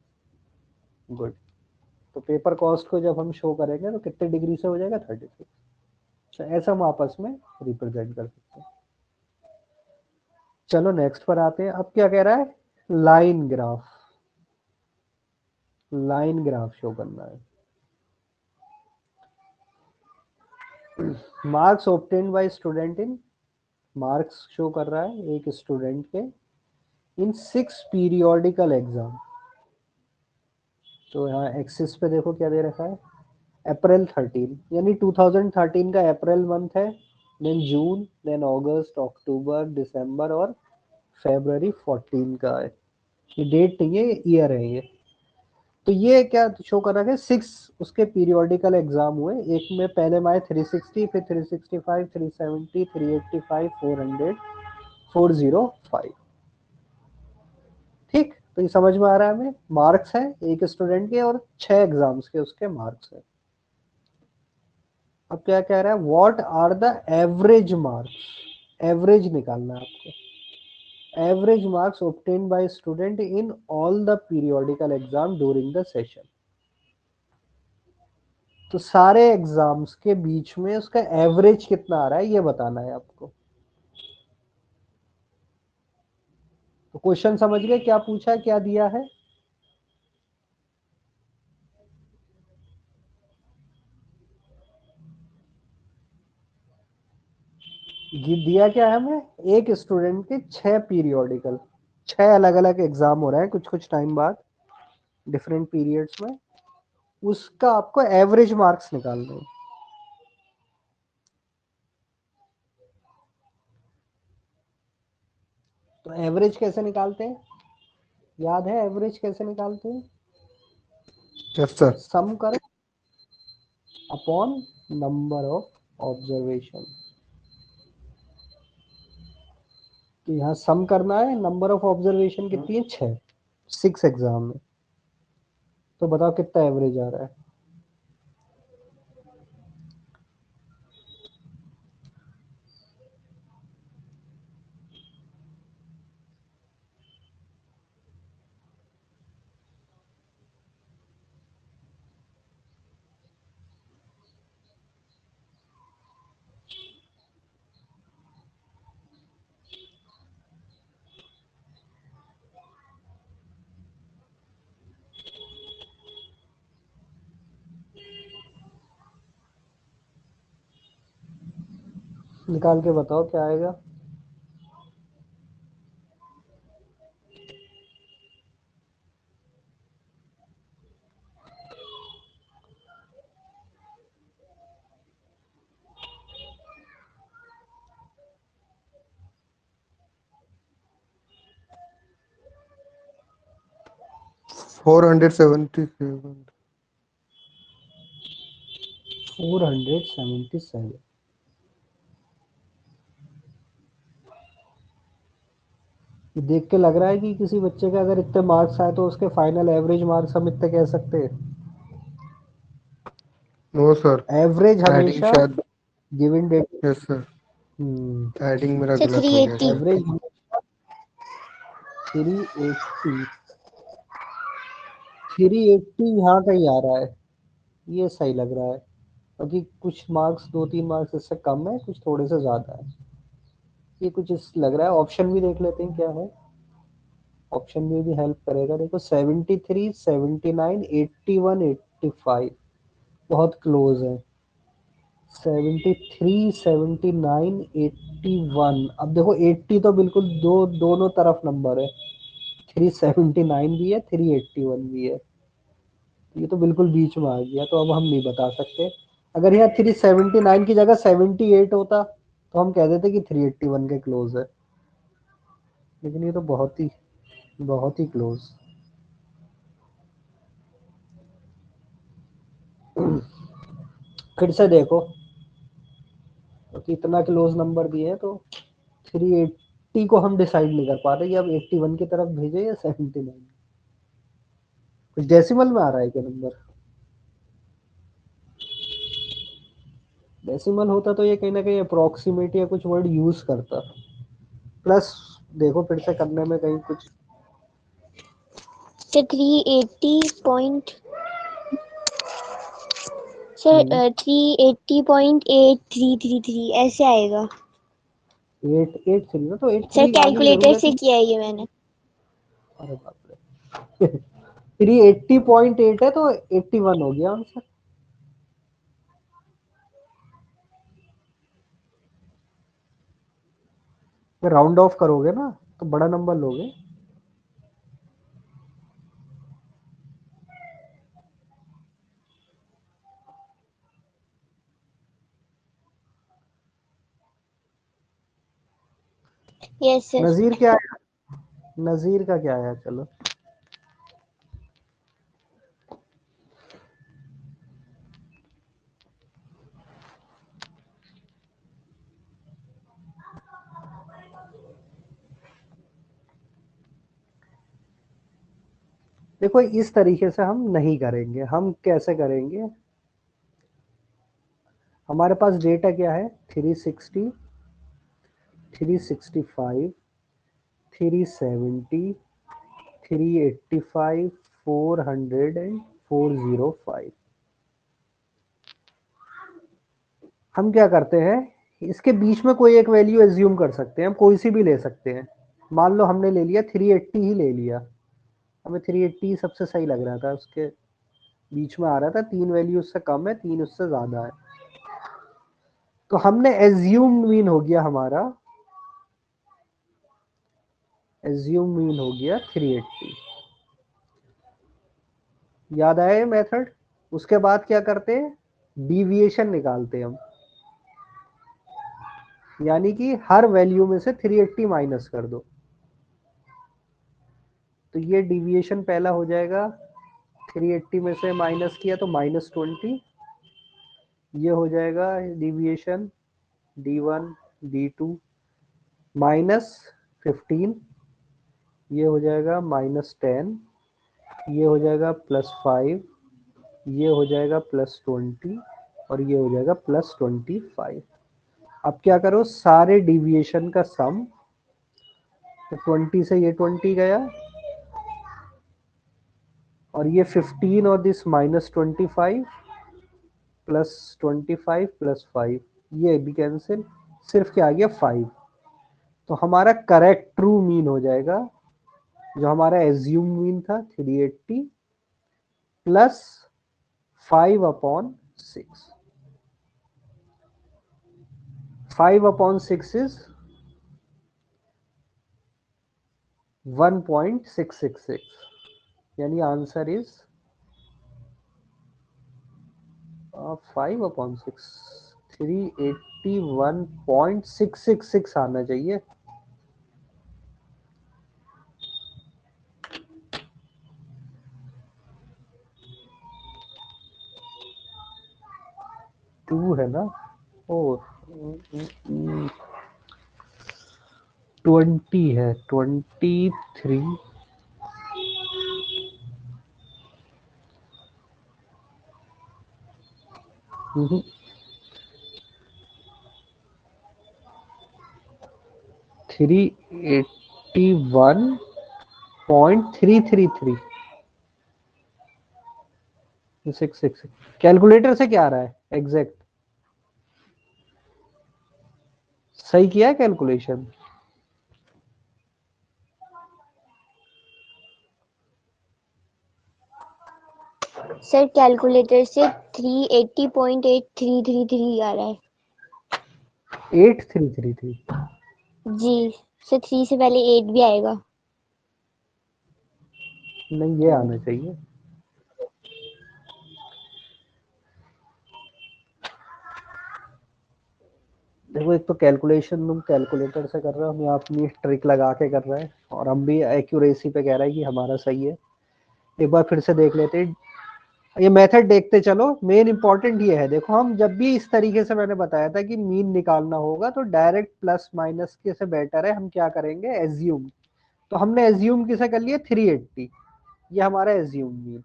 गुड। तो पेपर कॉस्ट को जब हम शो करेंगे तो कितने डिग्री से हो जाएगा, 36। तो ऐसा हम आपस में रिप्रेजेंट कर सकते हैं। चलो नेक्स्ट पर आते हैं। अब क्या कह रहा है, line graph, line graph show करना है। Marks obtained by student in, marks show कर रहा है एक स्टूडेंट के इन 6 पीरियोडिकल एग्जाम। तो यहाँ एक्सिस पे देखो क्या दे रखा है, अप्रैल 13, यानी 2013 का अप्रैल मंथ है, देन जून, देन अगस्त, अक्टूबर, दिसंबर और फरवरी 14 का है। ये डेट नहीं है, ये ईयर है ये। तो ये क्या शो कर रहा है, 6 उसके पीरियोडिकल एग्जाम हुए। एक में पहले में आए 360, फिर 365, 370, 385, 400, 405। ठीक, तो ये समझ में आ रहा है हमें, मार्क्स है एक स्टूडेंट के और 6 एग्जाम्स के उसके मार्क्स है। अब क्या कह रहा है, what are the average marks, average निकालना है आपको, average marks obtain by student in all the periodical exam during the session. तो सारे एग्जाम्स के बीच में उसका एवरेज कितना आ रहा है ये बताना है आपको। तो क्वेश्चन समझ गए क्या पूछा है, क्या दिया है, दिया क्या है हमें, एक स्टूडेंट के 6 पीरियोडिकल, 6 अलग अलग एग्जाम हो रहे हैं कुछ कुछ टाइम बाद डिफरेंट पीरियड्स में, उसका आपको एवरेज मार्क्स निकालने हैं। तो एवरेज कैसे निकालते हैं, याद है एवरेज कैसे निकालते हैं, यस सर। सम करो अपॉन नंबर ऑफ ऑब्जर्वेशन। तो यहाँ सम करना है, नंबर ऑफ ऑब्जर्वेशन कितनी है, 6। 6 एग्जाम में। तो बताओ कितना एवरेज आ रहा है। निकाल के बताओ क्या आएगा। फोर 477। 477। देख के लग रहा है कि किसी बच्चे के अगर इतने मार्क्स आए तो उसके फाइनल एवरेज मार्क्स हम इतने कह सकते हैं। नो सर, एवरेज एडिंग हमेशा शायद। Given date. Yes sir, adding मेरा सर गलत हो गया 380। शायद। एवरेज 380। 380 यहाँ कहीं आ रहा है, ये सही लग रहा है। क्योंकि कुछ मार्क्स 2-3 मार्क्स इससे कम है, कुछ थोड़े से ज्यादा है। ये कुछ इस लग रहा है। ऑप्शन भी देख लेते हैं क्या है। ऑप्शन में भी हेल्प करेगा। देखो 73, 79, 81, 85 बहुत क्लोज है। 73, 79, 81। अब देखो 80 तो बिल्कुल दोनों तरफ नंबर है। 379 भी है, 381 भी है। ये तो बिल्कुल बीच में आ गया, तो अब हम नहीं बता सकते। अगर यहाँ 379 की जगह 78 होता तो हम कह देते कि 381 के क्लोज है। लेकिन ये तो बहुत ही क्लोज। फिर से देखो, क्योंकि इतना क्लोज नंबर दिए हैं तो 380 को हम डिसाइड नहीं कर पा रहे कि अब 81 की तरफ भेजे या 79। कुछ डेसिमल में आ रहा है क्या नंबर। डेसिमल होता तो ये कहीं ना कहीं अप्रोक्सीमेट या कुछ वर्ड यूज करता। प्लस देखो फिर से करने में कहीं कुछ। सर 380 पॉइंट, सर 380.8333 ऐसे आएगा। 883 ना, तो सर 83 आने की कैलकुलेटर जरूरत से ही। किया है ये मैंने। अरे बाप रे। 380.8 है तो 81 हो गया आंसर। राउंड ऑफ करोगे ना तो बड़ा नंबर लोगे। Yes sir. नजीर क्या आया। नजीर का क्या आया, चलो। देखो इस तरीके से हम नहीं करेंगे। हम कैसे करेंगे। हमारे पास डेटा क्या है। 360, 365, 370, 385, 400 एंड 405। हम क्या करते हैं, इसके बीच में कोई एक वैल्यू एज्यूम कर सकते हैं। हम कोई सी भी ले सकते हैं। मान लो हमने ले लिया 380 ही ले लिया। हमें 380 सबसे सही लग रहा था। उसके बीच में आ रहा था, 3 वैल्यू उससे कम है, 3 उससे ज्यादा है। तो हमने एज्यूम मीन हो गया हमारा। एज्यूम मीन हो गया 380। याद आया ये मेथड। उसके बाद क्या करते हैं, डिविएशन निकालते हैं हम। यानी कि हर वैल्यू में से 380 माइनस कर दो। तो ये डिविएशन पहला हो जाएगा। 380 में से माइनस किया तो -20। ये हो जाएगा डिविएशन D1, D2 -15। ये हो जाएगा -10, ये हो जाएगा +5, ये हो जाएगा +20 और ये हो जाएगा +25। अब क्या करो, सारे डिविएशन का सम, तो 20 से ये 20 गया और ये 15 और दिस -25 +25 +5, ये भी कैंसिल, सिर्फ क्या आ गया 5। तो हमारा करेक्ट ट्रू मीन हो जाएगा, जो हमारा एज्यूम मीन था 380 प्लस 5/6। 5/6 इज 1.666, यानी आंसर इज 5/6, 381.666 आना चाहिए। टू है ना, और 20 है, 23। हम्म, 381.333 666। कैलकुलेटर से क्या आ रहा है एग्जैक्ट? सही किया है कैलकुलेशन? सर कैलकुलेटर से 380.8333 आ रहा है। 8333। जी सर, 3 से पहले 8 भी आएगा। नहीं, ये आना चाहिए। देखो, एक तो कैलकुलेशन तुम कैलकुलेटर से कर रहे हो, हम यहाँ अपनी ट्रिक लगा के कर रहे हैं, और हम भी एक्यूरेसी पे कह रहे हैं कि हमारा सही है। एक बार फिर से देख लेते हैं, ये मेथड देखते चलो। मेन इंपॉर्टेंट ये है, देखो हम जब भी इस तरीके से, मैंने बताया था कि मीन निकालना होगा तो डायरेक्ट प्लस माइनस के से बेटर है हम क्या करेंगे, एज्यूम। तो हमने एज्यूम किसे कर लिया, 380, ये हमारा एज्यूम मीन।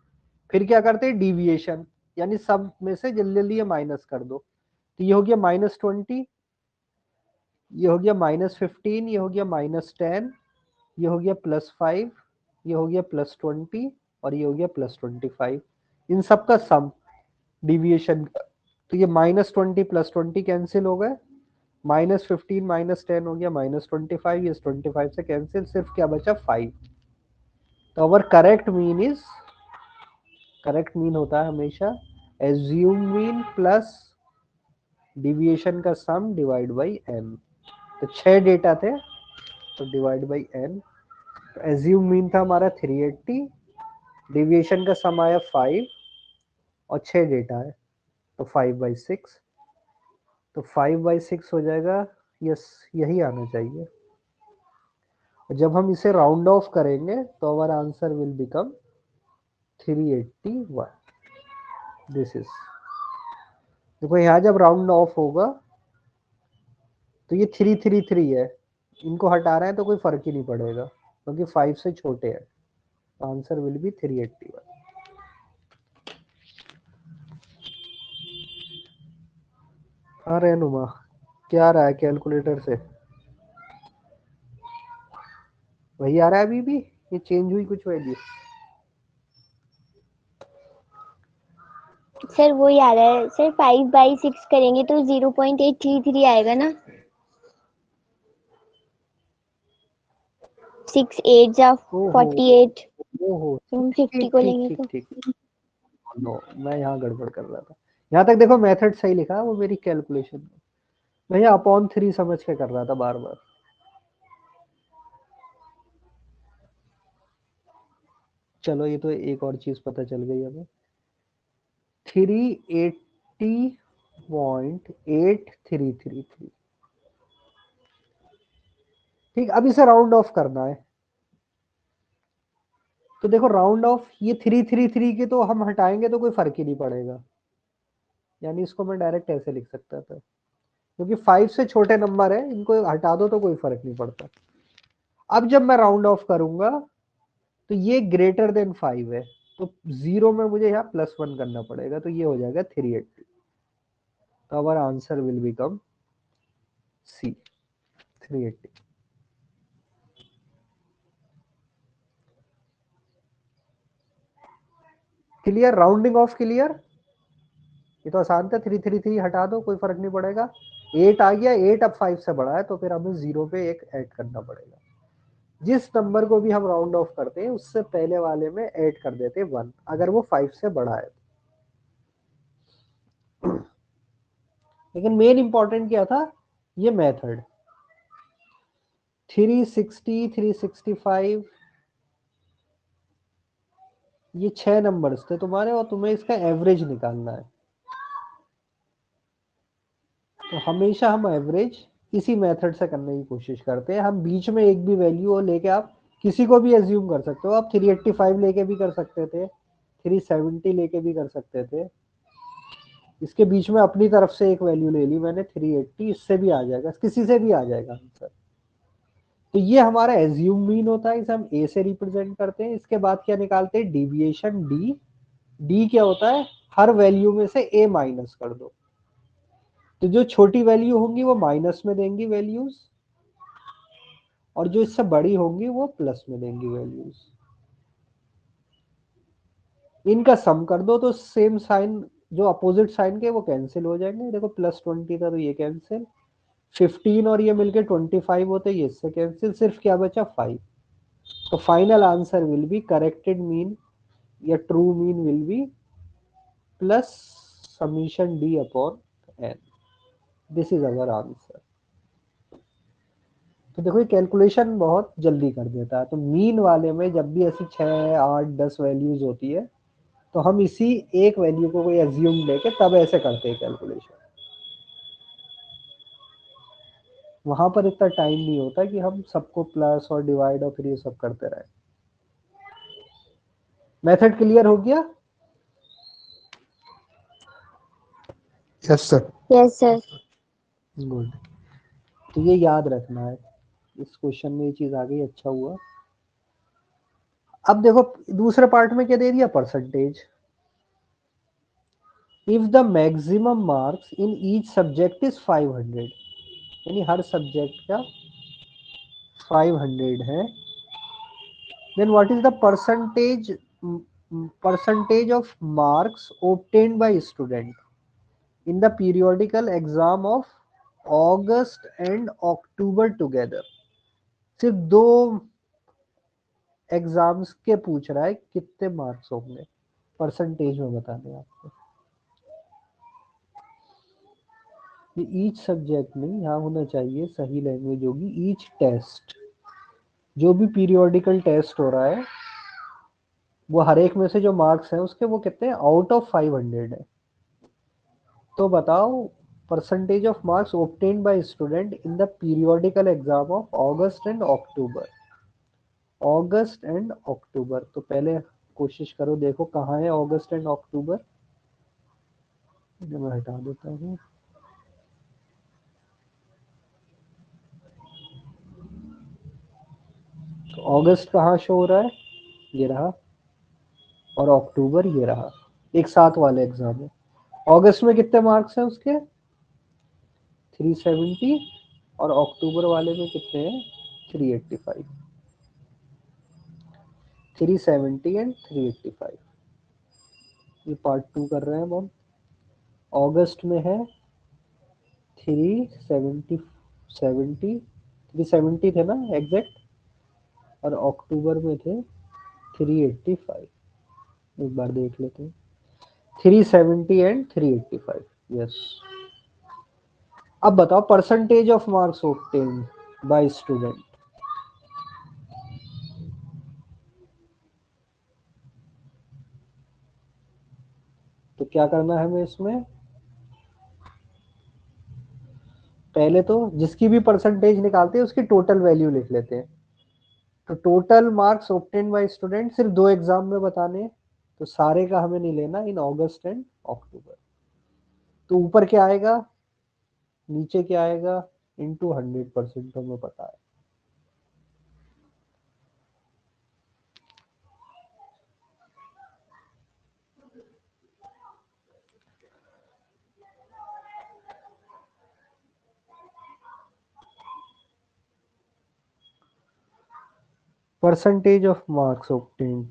फिर क्या करते हैं, डिविएशन, यानी सब में से जल्दी जल्दी ये माइनस कर दो। तो ये हो गया -20, ये हो गया -15, ये हो गया -10, ये हो गया +5, ये हो गया +20 और ये हो गया +25। इन सब का सम डिविएशन का, तो ये -20 +20 कैंसिल हो गए, -15 -10 हो गया -25, ये 25 से कैंसिल, सिर्फ क्या बचा 5। तो अवर correct mean is, correct mean होता है हमेशा एज्यूम मीन प्लस डिविएशन का सम डिवाइड बाई n। तो 6 डेटा थे, तो डिवाइड बाई n। तो एज्यूम मीन था हमारा 380, डिविएशन का सम आया 5 और 6 डेटा है, तो 5/6। तो 5/6 हो जाएगा, यस, यही आना चाहिए। जब हम इसे राउंड ऑफ करेंगे तो हमारा answer will become 381। This is, देखो यहाँ जब राउंड ऑफ होगा तो ये 333 है, इनको हटा रहे हैं तो कोई फर्क ही नहीं पड़ेगा क्योंकि 5 से छोटे हैं। Answer will B 381। हाँ रहनुमा, क्या रहा है कैलकुलेटर से? वही आ रहा है अभी भी, ये चेंज हुई कुछ वैल्यू? सर वही आ रहा है सर, 5/6 करेंगे तो 0.833 आएगा ना। 6 8 जा ओहो, 48, ओहो, हम ठीक 50 ठीक को ठीक लेंगे ठीक तो। ठीक। नो, मैं यहाँ गड़बड़ कर रहा था। यहाँ तक देखो मेथड सही लिखा है, वो मेरी कैलकुलेशन, मैं यहाँ अपॉन 3 समझ के कर रहा था बार बार। चलो, ये तो एक और चीज पता चल गई हमें, 380.8333। ठीक, अब इसे राउंड ऑफ करना है। तो देखो राउंड ऑफ, ये 333 के तो हम हटाएंगे तो कोई फर्क ही नहीं पड़ेगा, यानी इसको मैं डायरेक्ट ऐसे लिख सकता था, क्योंकि 5 से छोटे नंबर है, इनको हटा दो तो कोई फर्क नहीं पड़ता। अब जब मैं राउंड ऑफ करूंगा तो ये ग्रेटर देन 5 है, तो 0 में मुझे यहाँ +1 करना पड़ेगा, तो ये हो जाएगा 380। तो our answer will become C, 380। Clear? Rounding off clear? ये तो आसान था, 333 हटा दो, कोई फर्क नहीं पड़ेगा। 8 आ गया, 8 अब 5 से बड़ा है, तो फिर हमें 0 पे एक ऐड करना पड़ेगा। जिस नंबर को भी हम राउंड ऑफ करते हैं उससे पहले वाले में ऐड कर देते हैं 1, अगर वो 5 से बड़ा है। लेकिन मेन इंपॉर्टेंट क्या था, ये मेथड। 360, 365, ये 6 नंबर्स थे तुम्हारे, और तुम्हें इसका एवरेज निकालना है। तो हमेशा हम एवरेज इसी मेथड से करने की कोशिश करते हैं। हम बीच में एक भी वैल्यू लेके आप किसी को भी एज्यूम कर सकते हो। आप 385 लेके भी कर सकते थे, 370 लेके भी कर सकते थे। इसके बीच में अपनी तरफ से एक वैल्यू ले ली मैंने 380, इससे भी आ जाएगा, किसी से भी आ जाएगा आंसर। तो ये हमारा एज्यूम मीन होता है, इसे हम ए से रिप्रेजेंट करते हैं। इसके बाद क्या निकालते हैं, डिविएशन डी। डी क्या होता है, हर वैल्यू में से ए माइनस कर दो। तो जो छोटी वैल्यू होंगी वो माइनस में देंगी वैल्यूज, और जो इससे बड़ी होंगी वो प्लस में देंगी वैल्यूज। इनका सम कर दो तो सेम साइन जो अपोजिट साइन के वो कैंसिल हो जाएंगे। देखो +20 था तो ये कैंसिल, 15 और ये मिलके 25 होते, ये इससे कैंसिल, सिर्फ क्या बचा 5। तो final answer will be corrected mean या true mean will be plus summation D upon N. This is our answer. तो देखो ये कैलकुलेशन बहुत जल्दी कर देता है। तो मीन वाले में जब भी ऐसी 6, 8, 10 वैल्यूज होती है तो हम इसी एक वैल्यू को कोई एज्यूम लेके तब ऐसे करते हैं कैलकुलेशन। वहां पर इतना टाइम नहीं होता कि हम सबको प्लस और डिवाइड और फिर ये सब करते रहे। मेथड क्लियर हो गया? Yes sir. Yes sir. Good. तो ये याद रखना है, इस क्वेश्चन में ये चीज आ गई, अच्छा हुआ। अब देखो दूसरे पार्ट में क्या दे दिया, percentage. If the maximum marks in each subject is 500, यानी हर सब्जेक्ट का 500 है, then what is the percentage of marks obtained by student in the periodical exam of August and October together? सिर्फ दो एग्जाम्स के पूछ रहा है कितने मार्क्स होंगे, परसेंटेज में बताने आपको। ये ईच सब्जेक्ट नहीं, यहाँ होना चाहिए, सही लैंग्वेज होगी ईच टेस्ट। जो भी पीरियोडिकल टेस्ट हो रहा है वो हर एक में से जो मार्क्स हैं उसके वो कितने आउट ऑफ 500 है। तो बताओ percentage of marks obtained by student in the periodical exam of August and October. August and October, तो पहले कोशिश करो, देखो कहाँ है अगस्त एंड अक्टूबर। मैं हटा देता हूँ। तो अगस्त कहाँ शो हो रहा है, ये रहा, और अक्टूबर ये रहा, एक साथ वाले एग्जाम है। अगस्त में कितने मार्क्स हैं उसके 370, और अक्टूबर वाले में कितने हैं 385। 370 एंड 385, ये पार्ट 2 कर रहे हैं हम। अगस्त में है 370, 370 थे ना एग्जैक्ट, और अक्टूबर में थे 385। एक बार देख लेते हैं, 370 एंड 385, यस। अब बताओ percentage of marks obtained by student. तो क्या करना है हमें इसमें, पहले तो जिसकी भी परसेंटेज निकालते हैं उसकी टोटल वैल्यू लिख लेते हैं। तो total marks obtained by student सिर्फ दो एग्जाम में बताने, तो सारे का हमें नहीं लेना, इन अगस्त एंड अक्टूबर। तो ऊपर क्या आएगा, नीचे क्या आएगा, इनटू 100% हमें पता है। Percentage of marks obtained.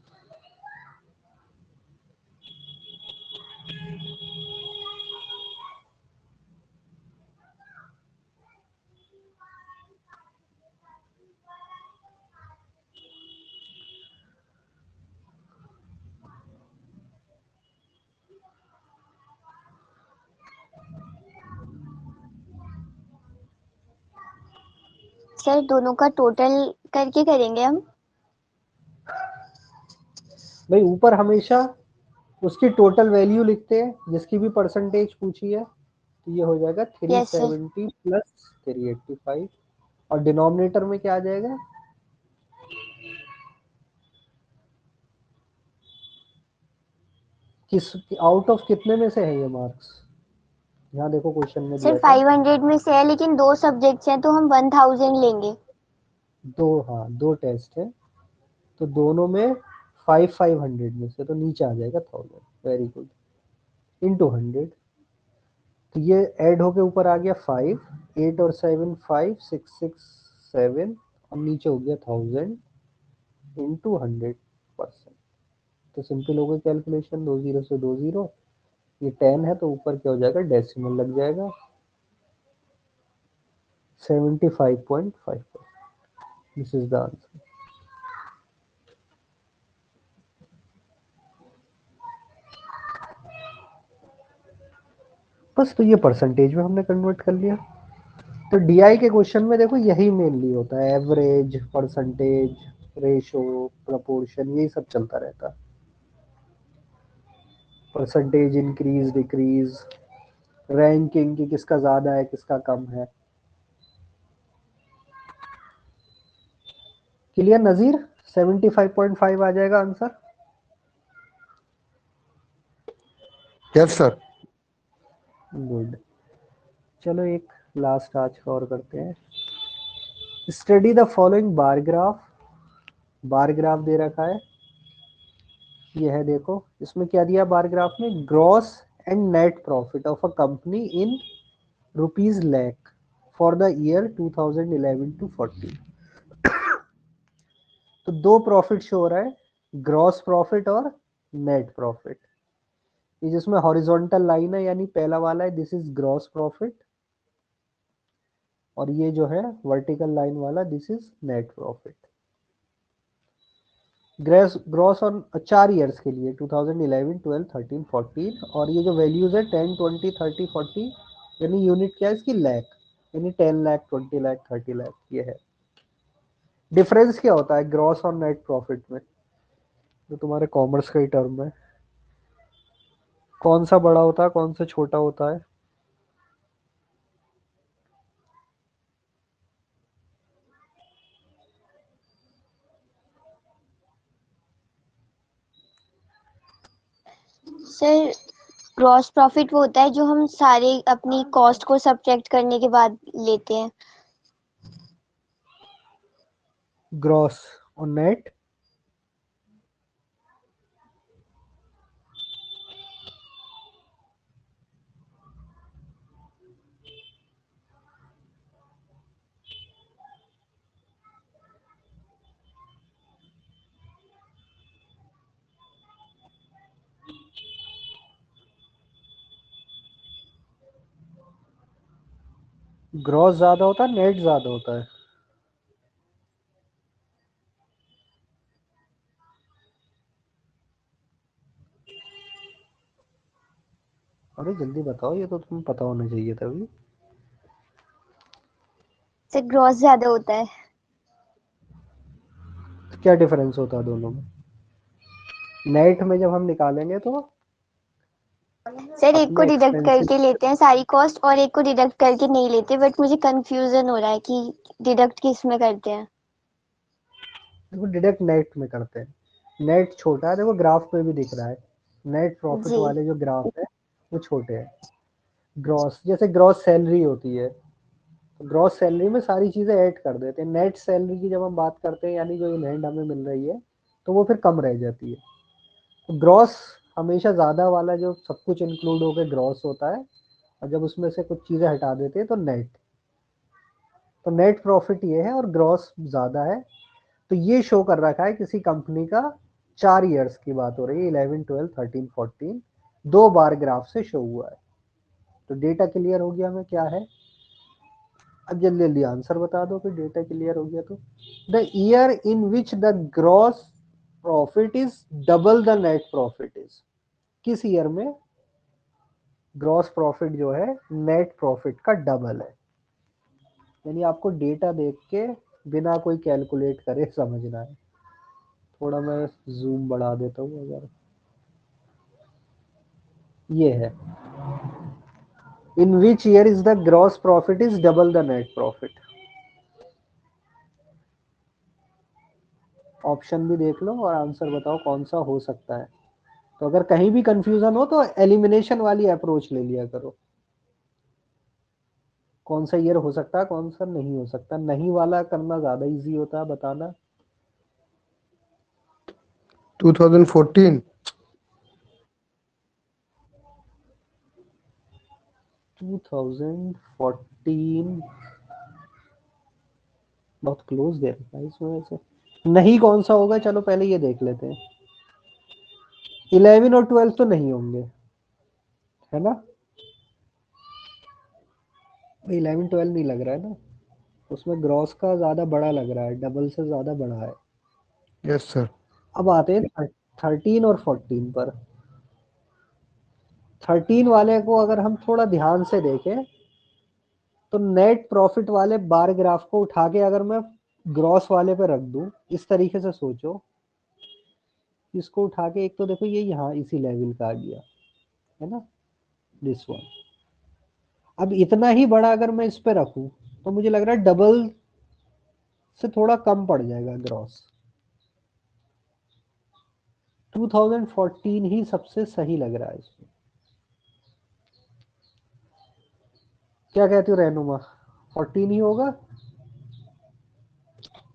Sir दोनों का टोटल करके करेंगे हम। भाई ऊपर हमेशा उसकी टोटल वैल्यू लिखते हैं जिसकी भी परसेंटेज पूछी है, तो ये हो जाएगा यस सर। 370 प्लस 385, और डिनोमिनेटर में क्या आ जाएगा, किस आउट ऑफ कितने में से है ये मार्क्स, यहाँ देखो क्वेश्चन में सर दिया था 500 में से है, लेकिन 2 सब्जेक्ट्स हैं तो हम 1000 लेंगे। हाँ 2 टेस्ट है, तो दोनों में 500 में से तो नीचे आ जाएगा 1000, वेरी गुड, इनटू 100, तो ये ऐड होके ऊपर आ गया 5, 8 और 7 5, 6 6 7, और नीचे हो गया 1000 इंटू 100%। तो सिंपल हो गई कैलकुलेशन, 2 जीरो से 2 जीरो, ये 10 है तो ऊपर क्या हो जाएगा, डेसिमल लग जाएगा, 75.5, दिस इज द आंसर। बस, तो ये परसेंटेज में हमने कन्वर्ट कर लिया। तो डीआई के क्वेश्चन में देखो यही मेनली होता है, एवरेज, परसेंटेज, रेशो, प्रपोर्शन, यही सब चलता रहता है। परसेंटेज इंक्रीज डिक्रीज, रैंकिंग की किसका ज्यादा है किसका कम है। क्लियर नजीर, 75.5 आ जाएगा आंसर। Yes sir. गुड, चलो एक लास्ट आज का और करते हैं। Study the following bar graph. Bar graph दे रखा है, ये है देखो, इसमें क्या दिया बार ग्राफ में, gross and net profit of a company in rupees lakh for the year 2011 to 14। तो दो प्रॉफिट शो हो रहा है, ग्रॉस प्रॉफिट और नेट प्रॉफिट। ये जिसमें हॉरिजॉन्टल लाइन है यानी पहला वाला है, दिस इज ग्रॉस प्रॉफिट, और ये जो है वर्टिकल लाइन वाला, this is net profit. Gross on 4 years के लिए, 2011 12 13 14, और ये जो वैल्यूज है 10 20 30 40, यानी यूनिट क्या है इसकी, लाख, यानी 10 लाख 20 लाख 30 लाख, ये है। डिफरेंस क्या होता है ग्रॉस और नेट प्रॉफिट में, जो तुम्हारे कॉमर्स का ही टर्म है, कौन सा बड़ा होता है कौन सा छोटा होता है। सर ग्रॉस प्रॉफिट वो होता है जो हम सारे अपनी कॉस्ट को सब्ट्रैक्ट करने के बाद लेते हैं। ग्रॉस और नेट, ग्रॉस ज्यादा होता है नेट ज्यादा होता है। अरे जल्दी बताओ, ये तो तुम्हें पता होना चाहिए तभी। सर ग्रॉस ज्यादा होता है। तो क्या डिफरेंस होता है दोनों में, नेट में जब हम निकालेंगे तो सर एक को अपने डिडक्ट एक्सपेंसेस, करके लेते हैं सारी कॉस्ट और एक को डिडक्ट करके नहीं लेते, बट मुझे कंफ्यूजन हो रहा है कि डिडक्ट किस में करते हैं। देखो डिडक्ट नेट में करते हैं, नेट छोटा है, देखो ग्राफ में भी दिख रहा है, नेट प्रॉफिट जी वाले जो ग्राफ है वो छोटे हैं। ग्रॉस, जैसे ग्रॉस सैलरी होती है, तो ग्रॉस सैलरी में सारी चीजें ऐड कर देते हैं, नेट सैलरी की जब हम बात करते हैं यानी जो इन हैंड हमें मिल रही है, तो वो फिर कम रह जाती है। तो ग्रॉस हमेशा ज्यादा वाला जो सब कुछ इंक्लूड होकर ग्रॉस होता है, और जब उसमें से कुछ चीजें हटा देते हैं तो नेट, तो नेट प्रॉफिट ये है, और ग्रॉस ज्यादा है, तो ये शो कर रखा है किसी कंपनी का 4 इयर्स की बात हो रही है, 11, 12, 13, 14, 2 बार ग्राफ से शो हुआ है। तो डेटा क्लियर हो गया हमें क्या है। अब जल्दी जल्दी आंसर बता दो फिर डेटा क्लियर हो गया तो। The year in which the gross profit is double the net profit is, किस ईयर में ग्रॉस प्रॉफिट जो है नेट प्रॉफिट का डबल है। यानी आपको डेटा देख के बिना कोई कैलकुलेट करे समझना है। थोड़ा मैं जूम बढ़ा देता हूँ अगर, ये है in which year is the gross profit is double the net profit. Option भी देख लो और आंसर बताओ कौन सा हो सकता है। तो अगर कहीं भी कंफ्यूजन हो तो एलिमिनेशन वाली अप्रोच ले लिया करो, कौन सा ईयर हो सकता है कौन सा नहीं हो सकता। नहीं वाला करना ज्यादा इजी होता है बताना। 2014। 2014 बहुत क्लोज दे रखा है इसमें वैसे। नहीं कौन सा होगा, चलो पहले ये देख लेते हैं। 11 और 12 तो नहीं होंगे, है ना। 11 12 नहीं लग रहा है ना, उसमें ग्रॉस का ज्यादा बड़ा लग रहा है, डबल से ज्यादा बड़ा है। Yes sir. अब आते हैं 13 और 14 पर। 13 वाले को अगर हम थोड़ा ध्यान से देखें तो नेट प्रॉफिट वाले बार ग्राफ को उठा के अगर मैं ग्रॉस वाले पे रख दूं, इस तरीके से सोचो, इसको उठा के एक तो देखो ये यहाँ इसी लेवल का आ गया है ना, दिस वन। अब इतना ही बड़ा अगर मैं इस पे रखूं तो मुझे लग रहा है डबल से थोड़ा कम पड़ जाएगा ग्रॉस। 2014 ही सबसे सही लग रहा है इसमें। क्या कहती हो रहनुमा, 14 ही होगा।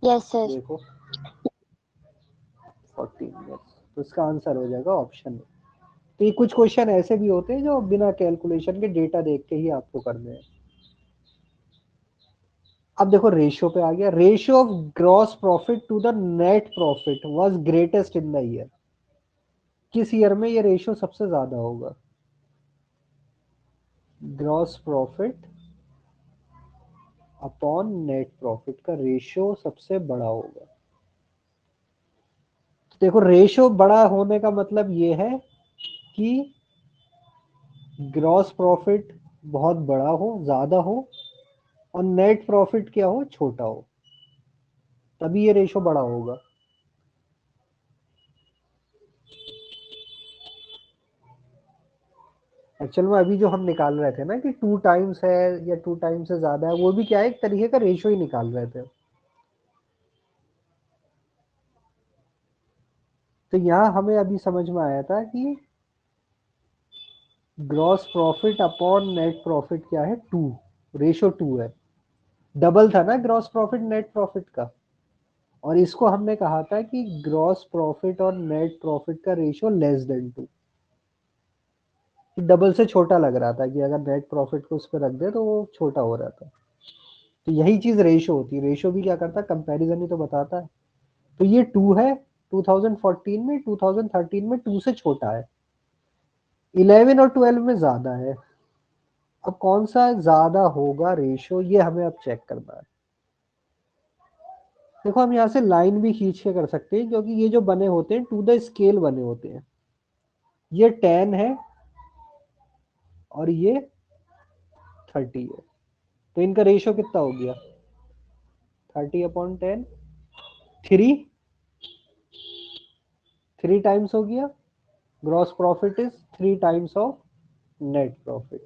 Yes sir. देखो 14, यस, तो इसका आंसर हो जाएगा ऑप्शन। तो ये कुछ क्वेश्चन ऐसे भी होते हैं जो बिना कैलकुलेशन के डेटा देख के ही आपको करने हैं। अब देखो रेशियो पे आ गया, ratio of gross profit to the net profit was greatest in the year. किस ईयर में ये रेशियो सबसे ज्यादा होगा, gross profit upon net profit का रेशियो सबसे बड़ा होगा। तो देखो रेशियो बड़ा होने का मतलब ये है कि ग्रॉस प्रॉफिट बहुत बड़ा हो, ज्यादा हो, और नेट प्रॉफिट क्या हो, छोटा हो, तभी ये रेशियो बड़ा होगा। एक्चुअल में अभी जो हम निकाल रहे थे ना कि 2 टाइम्स है या 2 टाइम्स से ज्यादा है, वो भी क्या है, एक तरीके का रेशियो ही निकाल रहे थे। तो यहाँ हमें अभी समझ में आया था कि gross profit upon net profit क्या है, 2, रेशियो 2 है। डबल था ना ग्रॉस प्रॉफिट नेट प्रॉफिट का, और इसको हमने कहा था कि ग्रॉस प्रॉफिट और नेट प्रॉफिट का रेशियो लेस देन 2। डबल से छोटा लग रहा था कि अगर नेट प्रॉफिट को उस पर रख दे तो वो छोटा हो रहा था। तो यही चीज रेशियो होती है, रेशियो भी क्या करता है, कंपैरिजन ही तो बताता है। तो ये 2 है 2014 में, 2013 में 2 से छोटा है, 11 और 12 में ज्यादा है। अब कौन सा ज्यादा होगा रेशियो, ये हमें अब चेक करना है। देखो हम यहाँ से लाइन भी खींच के कर सकते हैं, क्योंकि ये जो बने होते हैं टू द स्केल बने होते हैं। ये 10 है और ये 30 है, तो इनका रेशियो कितना हो गया, 30/10, 3 टाइम्स हो गया। Gross profit is 3 times of net profit.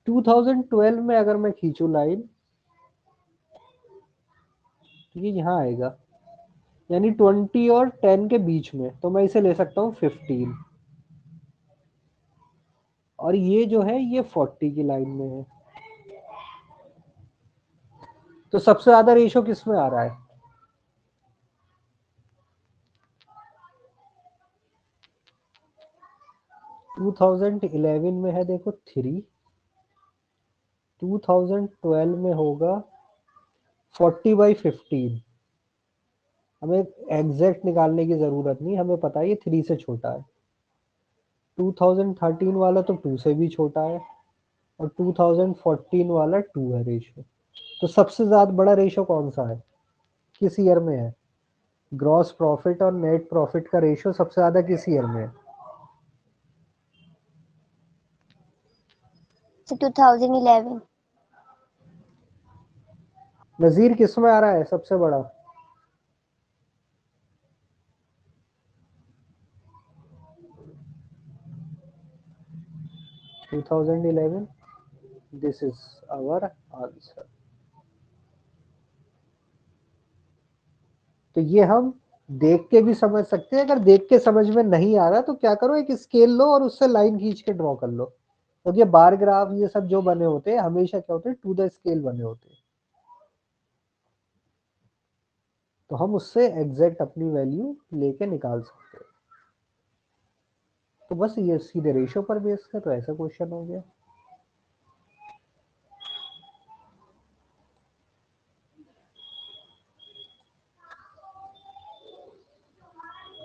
2012 में अगर मैं खींचू लाइन तो ये यहाँ आएगा, यानी 20 और 10 के बीच में, तो मैं इसे ले सकता हूँ 15। और ये जो है ये 40 की लाइन में है। तो सबसे ज्यादा रेशियो किस में आ रहा है, 2011 में है देखो 3, 2012 में होगा 40/15, हमें एग्जैक्ट निकालने की जरूरत नहीं, हमें पता है ये 3 से छोटा है। 2013 वाला तो 2 से भी छोटा है और 2014 वाला 2 है रेशियो। तो सबसे ज्यादा बड़ा रेशियो कौन सा है, किस ईयर में है? ग्रॉस प्रॉफिट और नेट प्रॉफिट का रेशियो सबसे ज्यादा किस ईयर में है? So 2011. नजीर किस में आ रहा है सबसे बड़ा? To 2011, this is our answer. तो ये हम देख के भी समझ सकते हैं। अगर देख के समझ में नहीं आ रहा तो क्या करो, एक स्केल लो और उससे लाइन खींच के ड्रॉ कर लो। तो ये बार ग्राफ ये सब जो बने होते हैं हमेशा क्या होते हैं, टू द स्केल बने होते हैं। तो हम उससे एग्जैक्ट अपनी वैल्यू लेके निकाल सकते हैं। तो बस ये सीधे रेशियो पर बेस कर, तो ऐसा क्वेश्चन हो गया।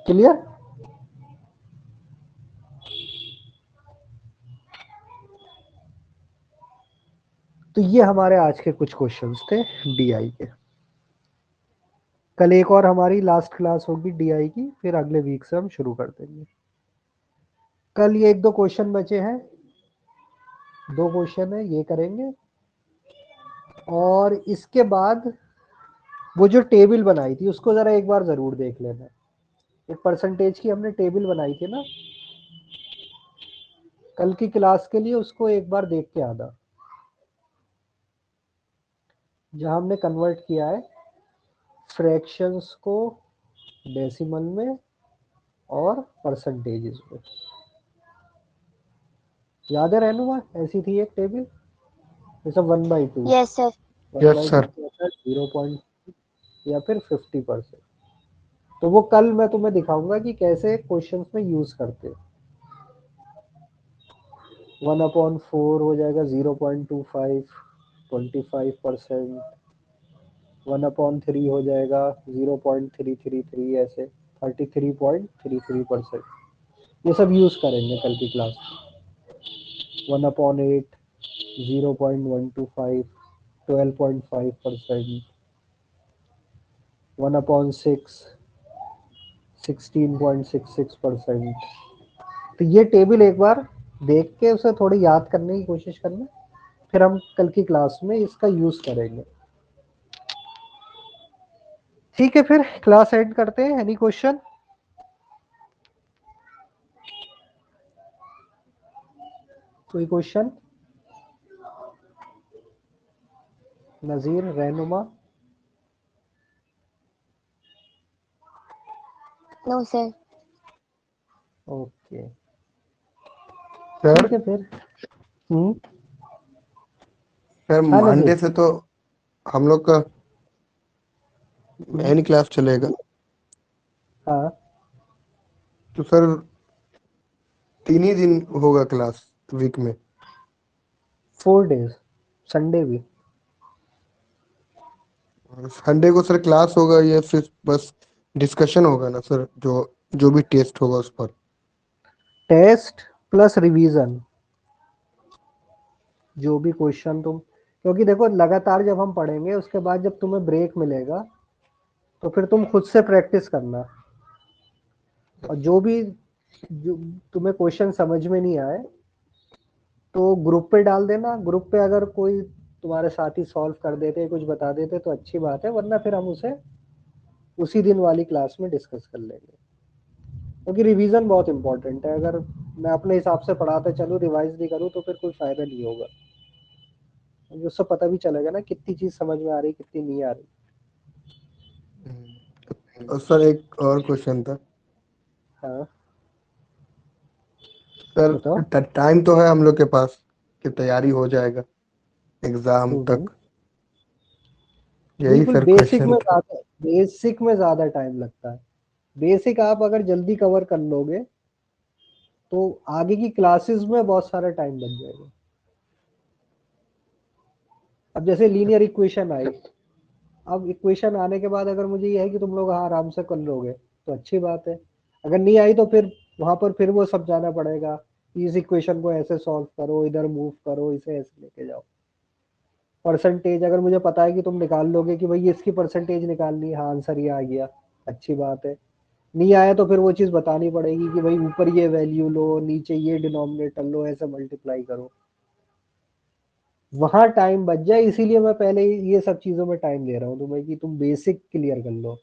क्लियर? तो ये हमारे आज के कुछ क्वेश्चंस थे डीआई के। कल एक और हमारी लास्ट क्लास होगी डीआई की, फिर अगले वीक से हम शुरू कर देंगे। कल ये 1-2 क्वेश्चन बचे हैं, 2 क्वेश्चन है ये करेंगे। और इसके बाद वो जो टेबल बनाई थी उसको जरा एक बार जरूर देख लेना। एक परसेंटेज की हमने टेबल बनाई थी ना कल की क्लास के लिए, उसको एक बार देख के आना, जहां हमने कन्वर्ट किया है फ्रैक्शंस को डेसिमल में और परसेंटेजेस में। याद है रहनुमा, ऐसी थी एक टेबल, जैसे 1/2, Yes, sir. Yes sir. 0 या फिर 50%। तो वो कल मैं तुम्हें दिखाऊंगा कि कैसे क्वेश्चंस में यूज करते। 1/4 हो जाएगा 0.25, 25%। 1/3 हो जाएगा 0.333, ऐसे 33.33%। ये सब यूज करेंगे कल की क्लास में। 1/8, 0.125, 12.5%। 1/6, 16.66%। तो ये टेबल एक बार देख के उसे थोड़ी याद करने की कोशिश करना, फिर हम कल की क्लास में इसका यूज करेंगे। ठीक है, फिर क्लास एंड करते हैं। Any question? कोई क्वेश्चन? नजीर, रहनुमा? No, sir. ओके, सर ठीक है फिर। सर हाँ मंडे नजीर। से तो हम लोग का हम्म, मेन क्लास चलेगा। हाँ, तो सर 3 ही दिन होगा क्लास वीक में। 4 days, संडे भी। और संडे को सर क्लास होगा या फिर बस डिस्कशन होगा ना सर, जो जो भी टेस्ट होगा उस पर? टेस्ट प्लस रिवीजन, जो भी क्वेश्चन तुम, क्योंकि देखो लगातार जब हम पढ़ेंगे उसके बाद जब तुम्हें ब्रेक मिलेगा तो फिर तुम खुद से प्रैक्टिस करना। और जो तुम्हें क्वेश्चन समझ में नहीं आए तो ग्रुप पे डाल देना। ग्रुप पे अगर कोई तुम्हारे साथी सॉल्व कर देते, कुछ बता देते तो अच्छी बात है, वरना फिर हम उसे उसी दिन वाली क्लास में डिस्कस कर लेंगे। क्योंकि रिवीजन बहुत इंपॉर्टेंट है। अगर मैं अपने हिसाब से पढ़ाते चलूँ, रिवाइज नहीं करूँ तो फिर कोई फायदा नहीं होगा। उससे पता भी चलेगा ना कितनी चीज समझ में आ रही, कितनी नहीं आ रही। और सर एक और क्वेश्चन था हाँ, बताओ। सर। टाइम तो है हम लोग के पास कि तैयारी हो जाएगा एग्जाम हम्म, तक, यही बिल्कुल। सर क्वेश्चन था। बेसिक में ज्यादा टाइम लगता है। बेसिक आप अगर जल्दी कवर कर लोगे तो आगे की क्लासेस में बहुत सारा टाइम बच जाएगा। अब जैसे लीनियर इक्वेशन आई, अब इक्वेशन आने के बाद अगर मुझे ये है कि तुम लोग हाँ आराम से कर लोगे तो अच्छी बात है, अगर नहीं आई तो फिर वहां पर फिर वो समझाना पड़ेगा कि इस इक्वेशन को ऐसे सॉल्व करो, इधर मूव करो, इसे ऐसे लेके जाओ। परसेंटेज अगर मुझे पता है कि तुम निकाल लोगे कि भाई इसकी परसेंटेज निकालनी है, हाँ आंसर ये आ गया, अच्छी बात है। नहीं आया तो फिर वो चीज़ बतानी पड़ेगी कि भाई ऊपर ये वैल्यू लो, नीचे ये डिनोमिनेटर लो, ऐसे मल्टीप्लाई करो, वहां टाइम बच जाए। इसीलिए मैं पहले ये सब चीज़ों में टाइम दे रहा हूँ तुम्हें कि तुम बेसिक क्लियर कर लो।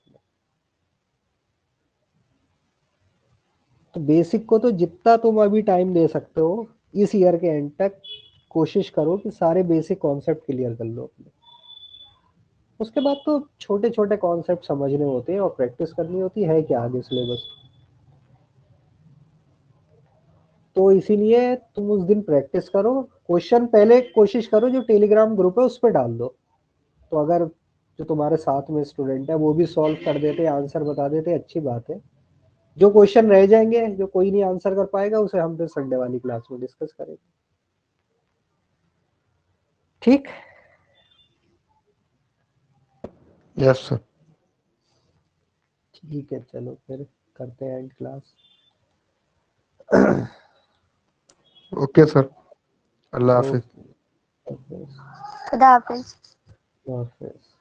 तो बेसिक को तो जितना तुम अभी टाइम दे सकते हो इस ईयर के एंड तक कोशिश करो कि सारे बेसिक कॉन्सेप्ट क्लियर कर लो अपने। उसके बाद तो छोटे छोटे कॉन्सेप्ट समझने होते हैं और प्रैक्टिस करनी होती है क्या आगे सिलेबस। तो इसीलिए तुम उस दिन प्रैक्टिस करो, क्वेश्चन पहले कोशिश करो जो टेलीग्राम ग्रुप है उस पर डाल दो। तो अगर जो तुम्हारे साथ में स्टूडेंट है वो भी सॉल्व कर देते, आंसर बता देते, अच्छी बात है। जो क्वेश्चन रह जाएंगे, जो कोई नहीं आंसर कर पाएगा, उसे हम फिर संडे वाली क्लास में डिस्कस करेंगे। ठीक। Yes sir. ठीक है, चलो फिर करते हैं and class. Okay sir, Allah Hafiz. Okay, खुदा हाफिज। हाफिज।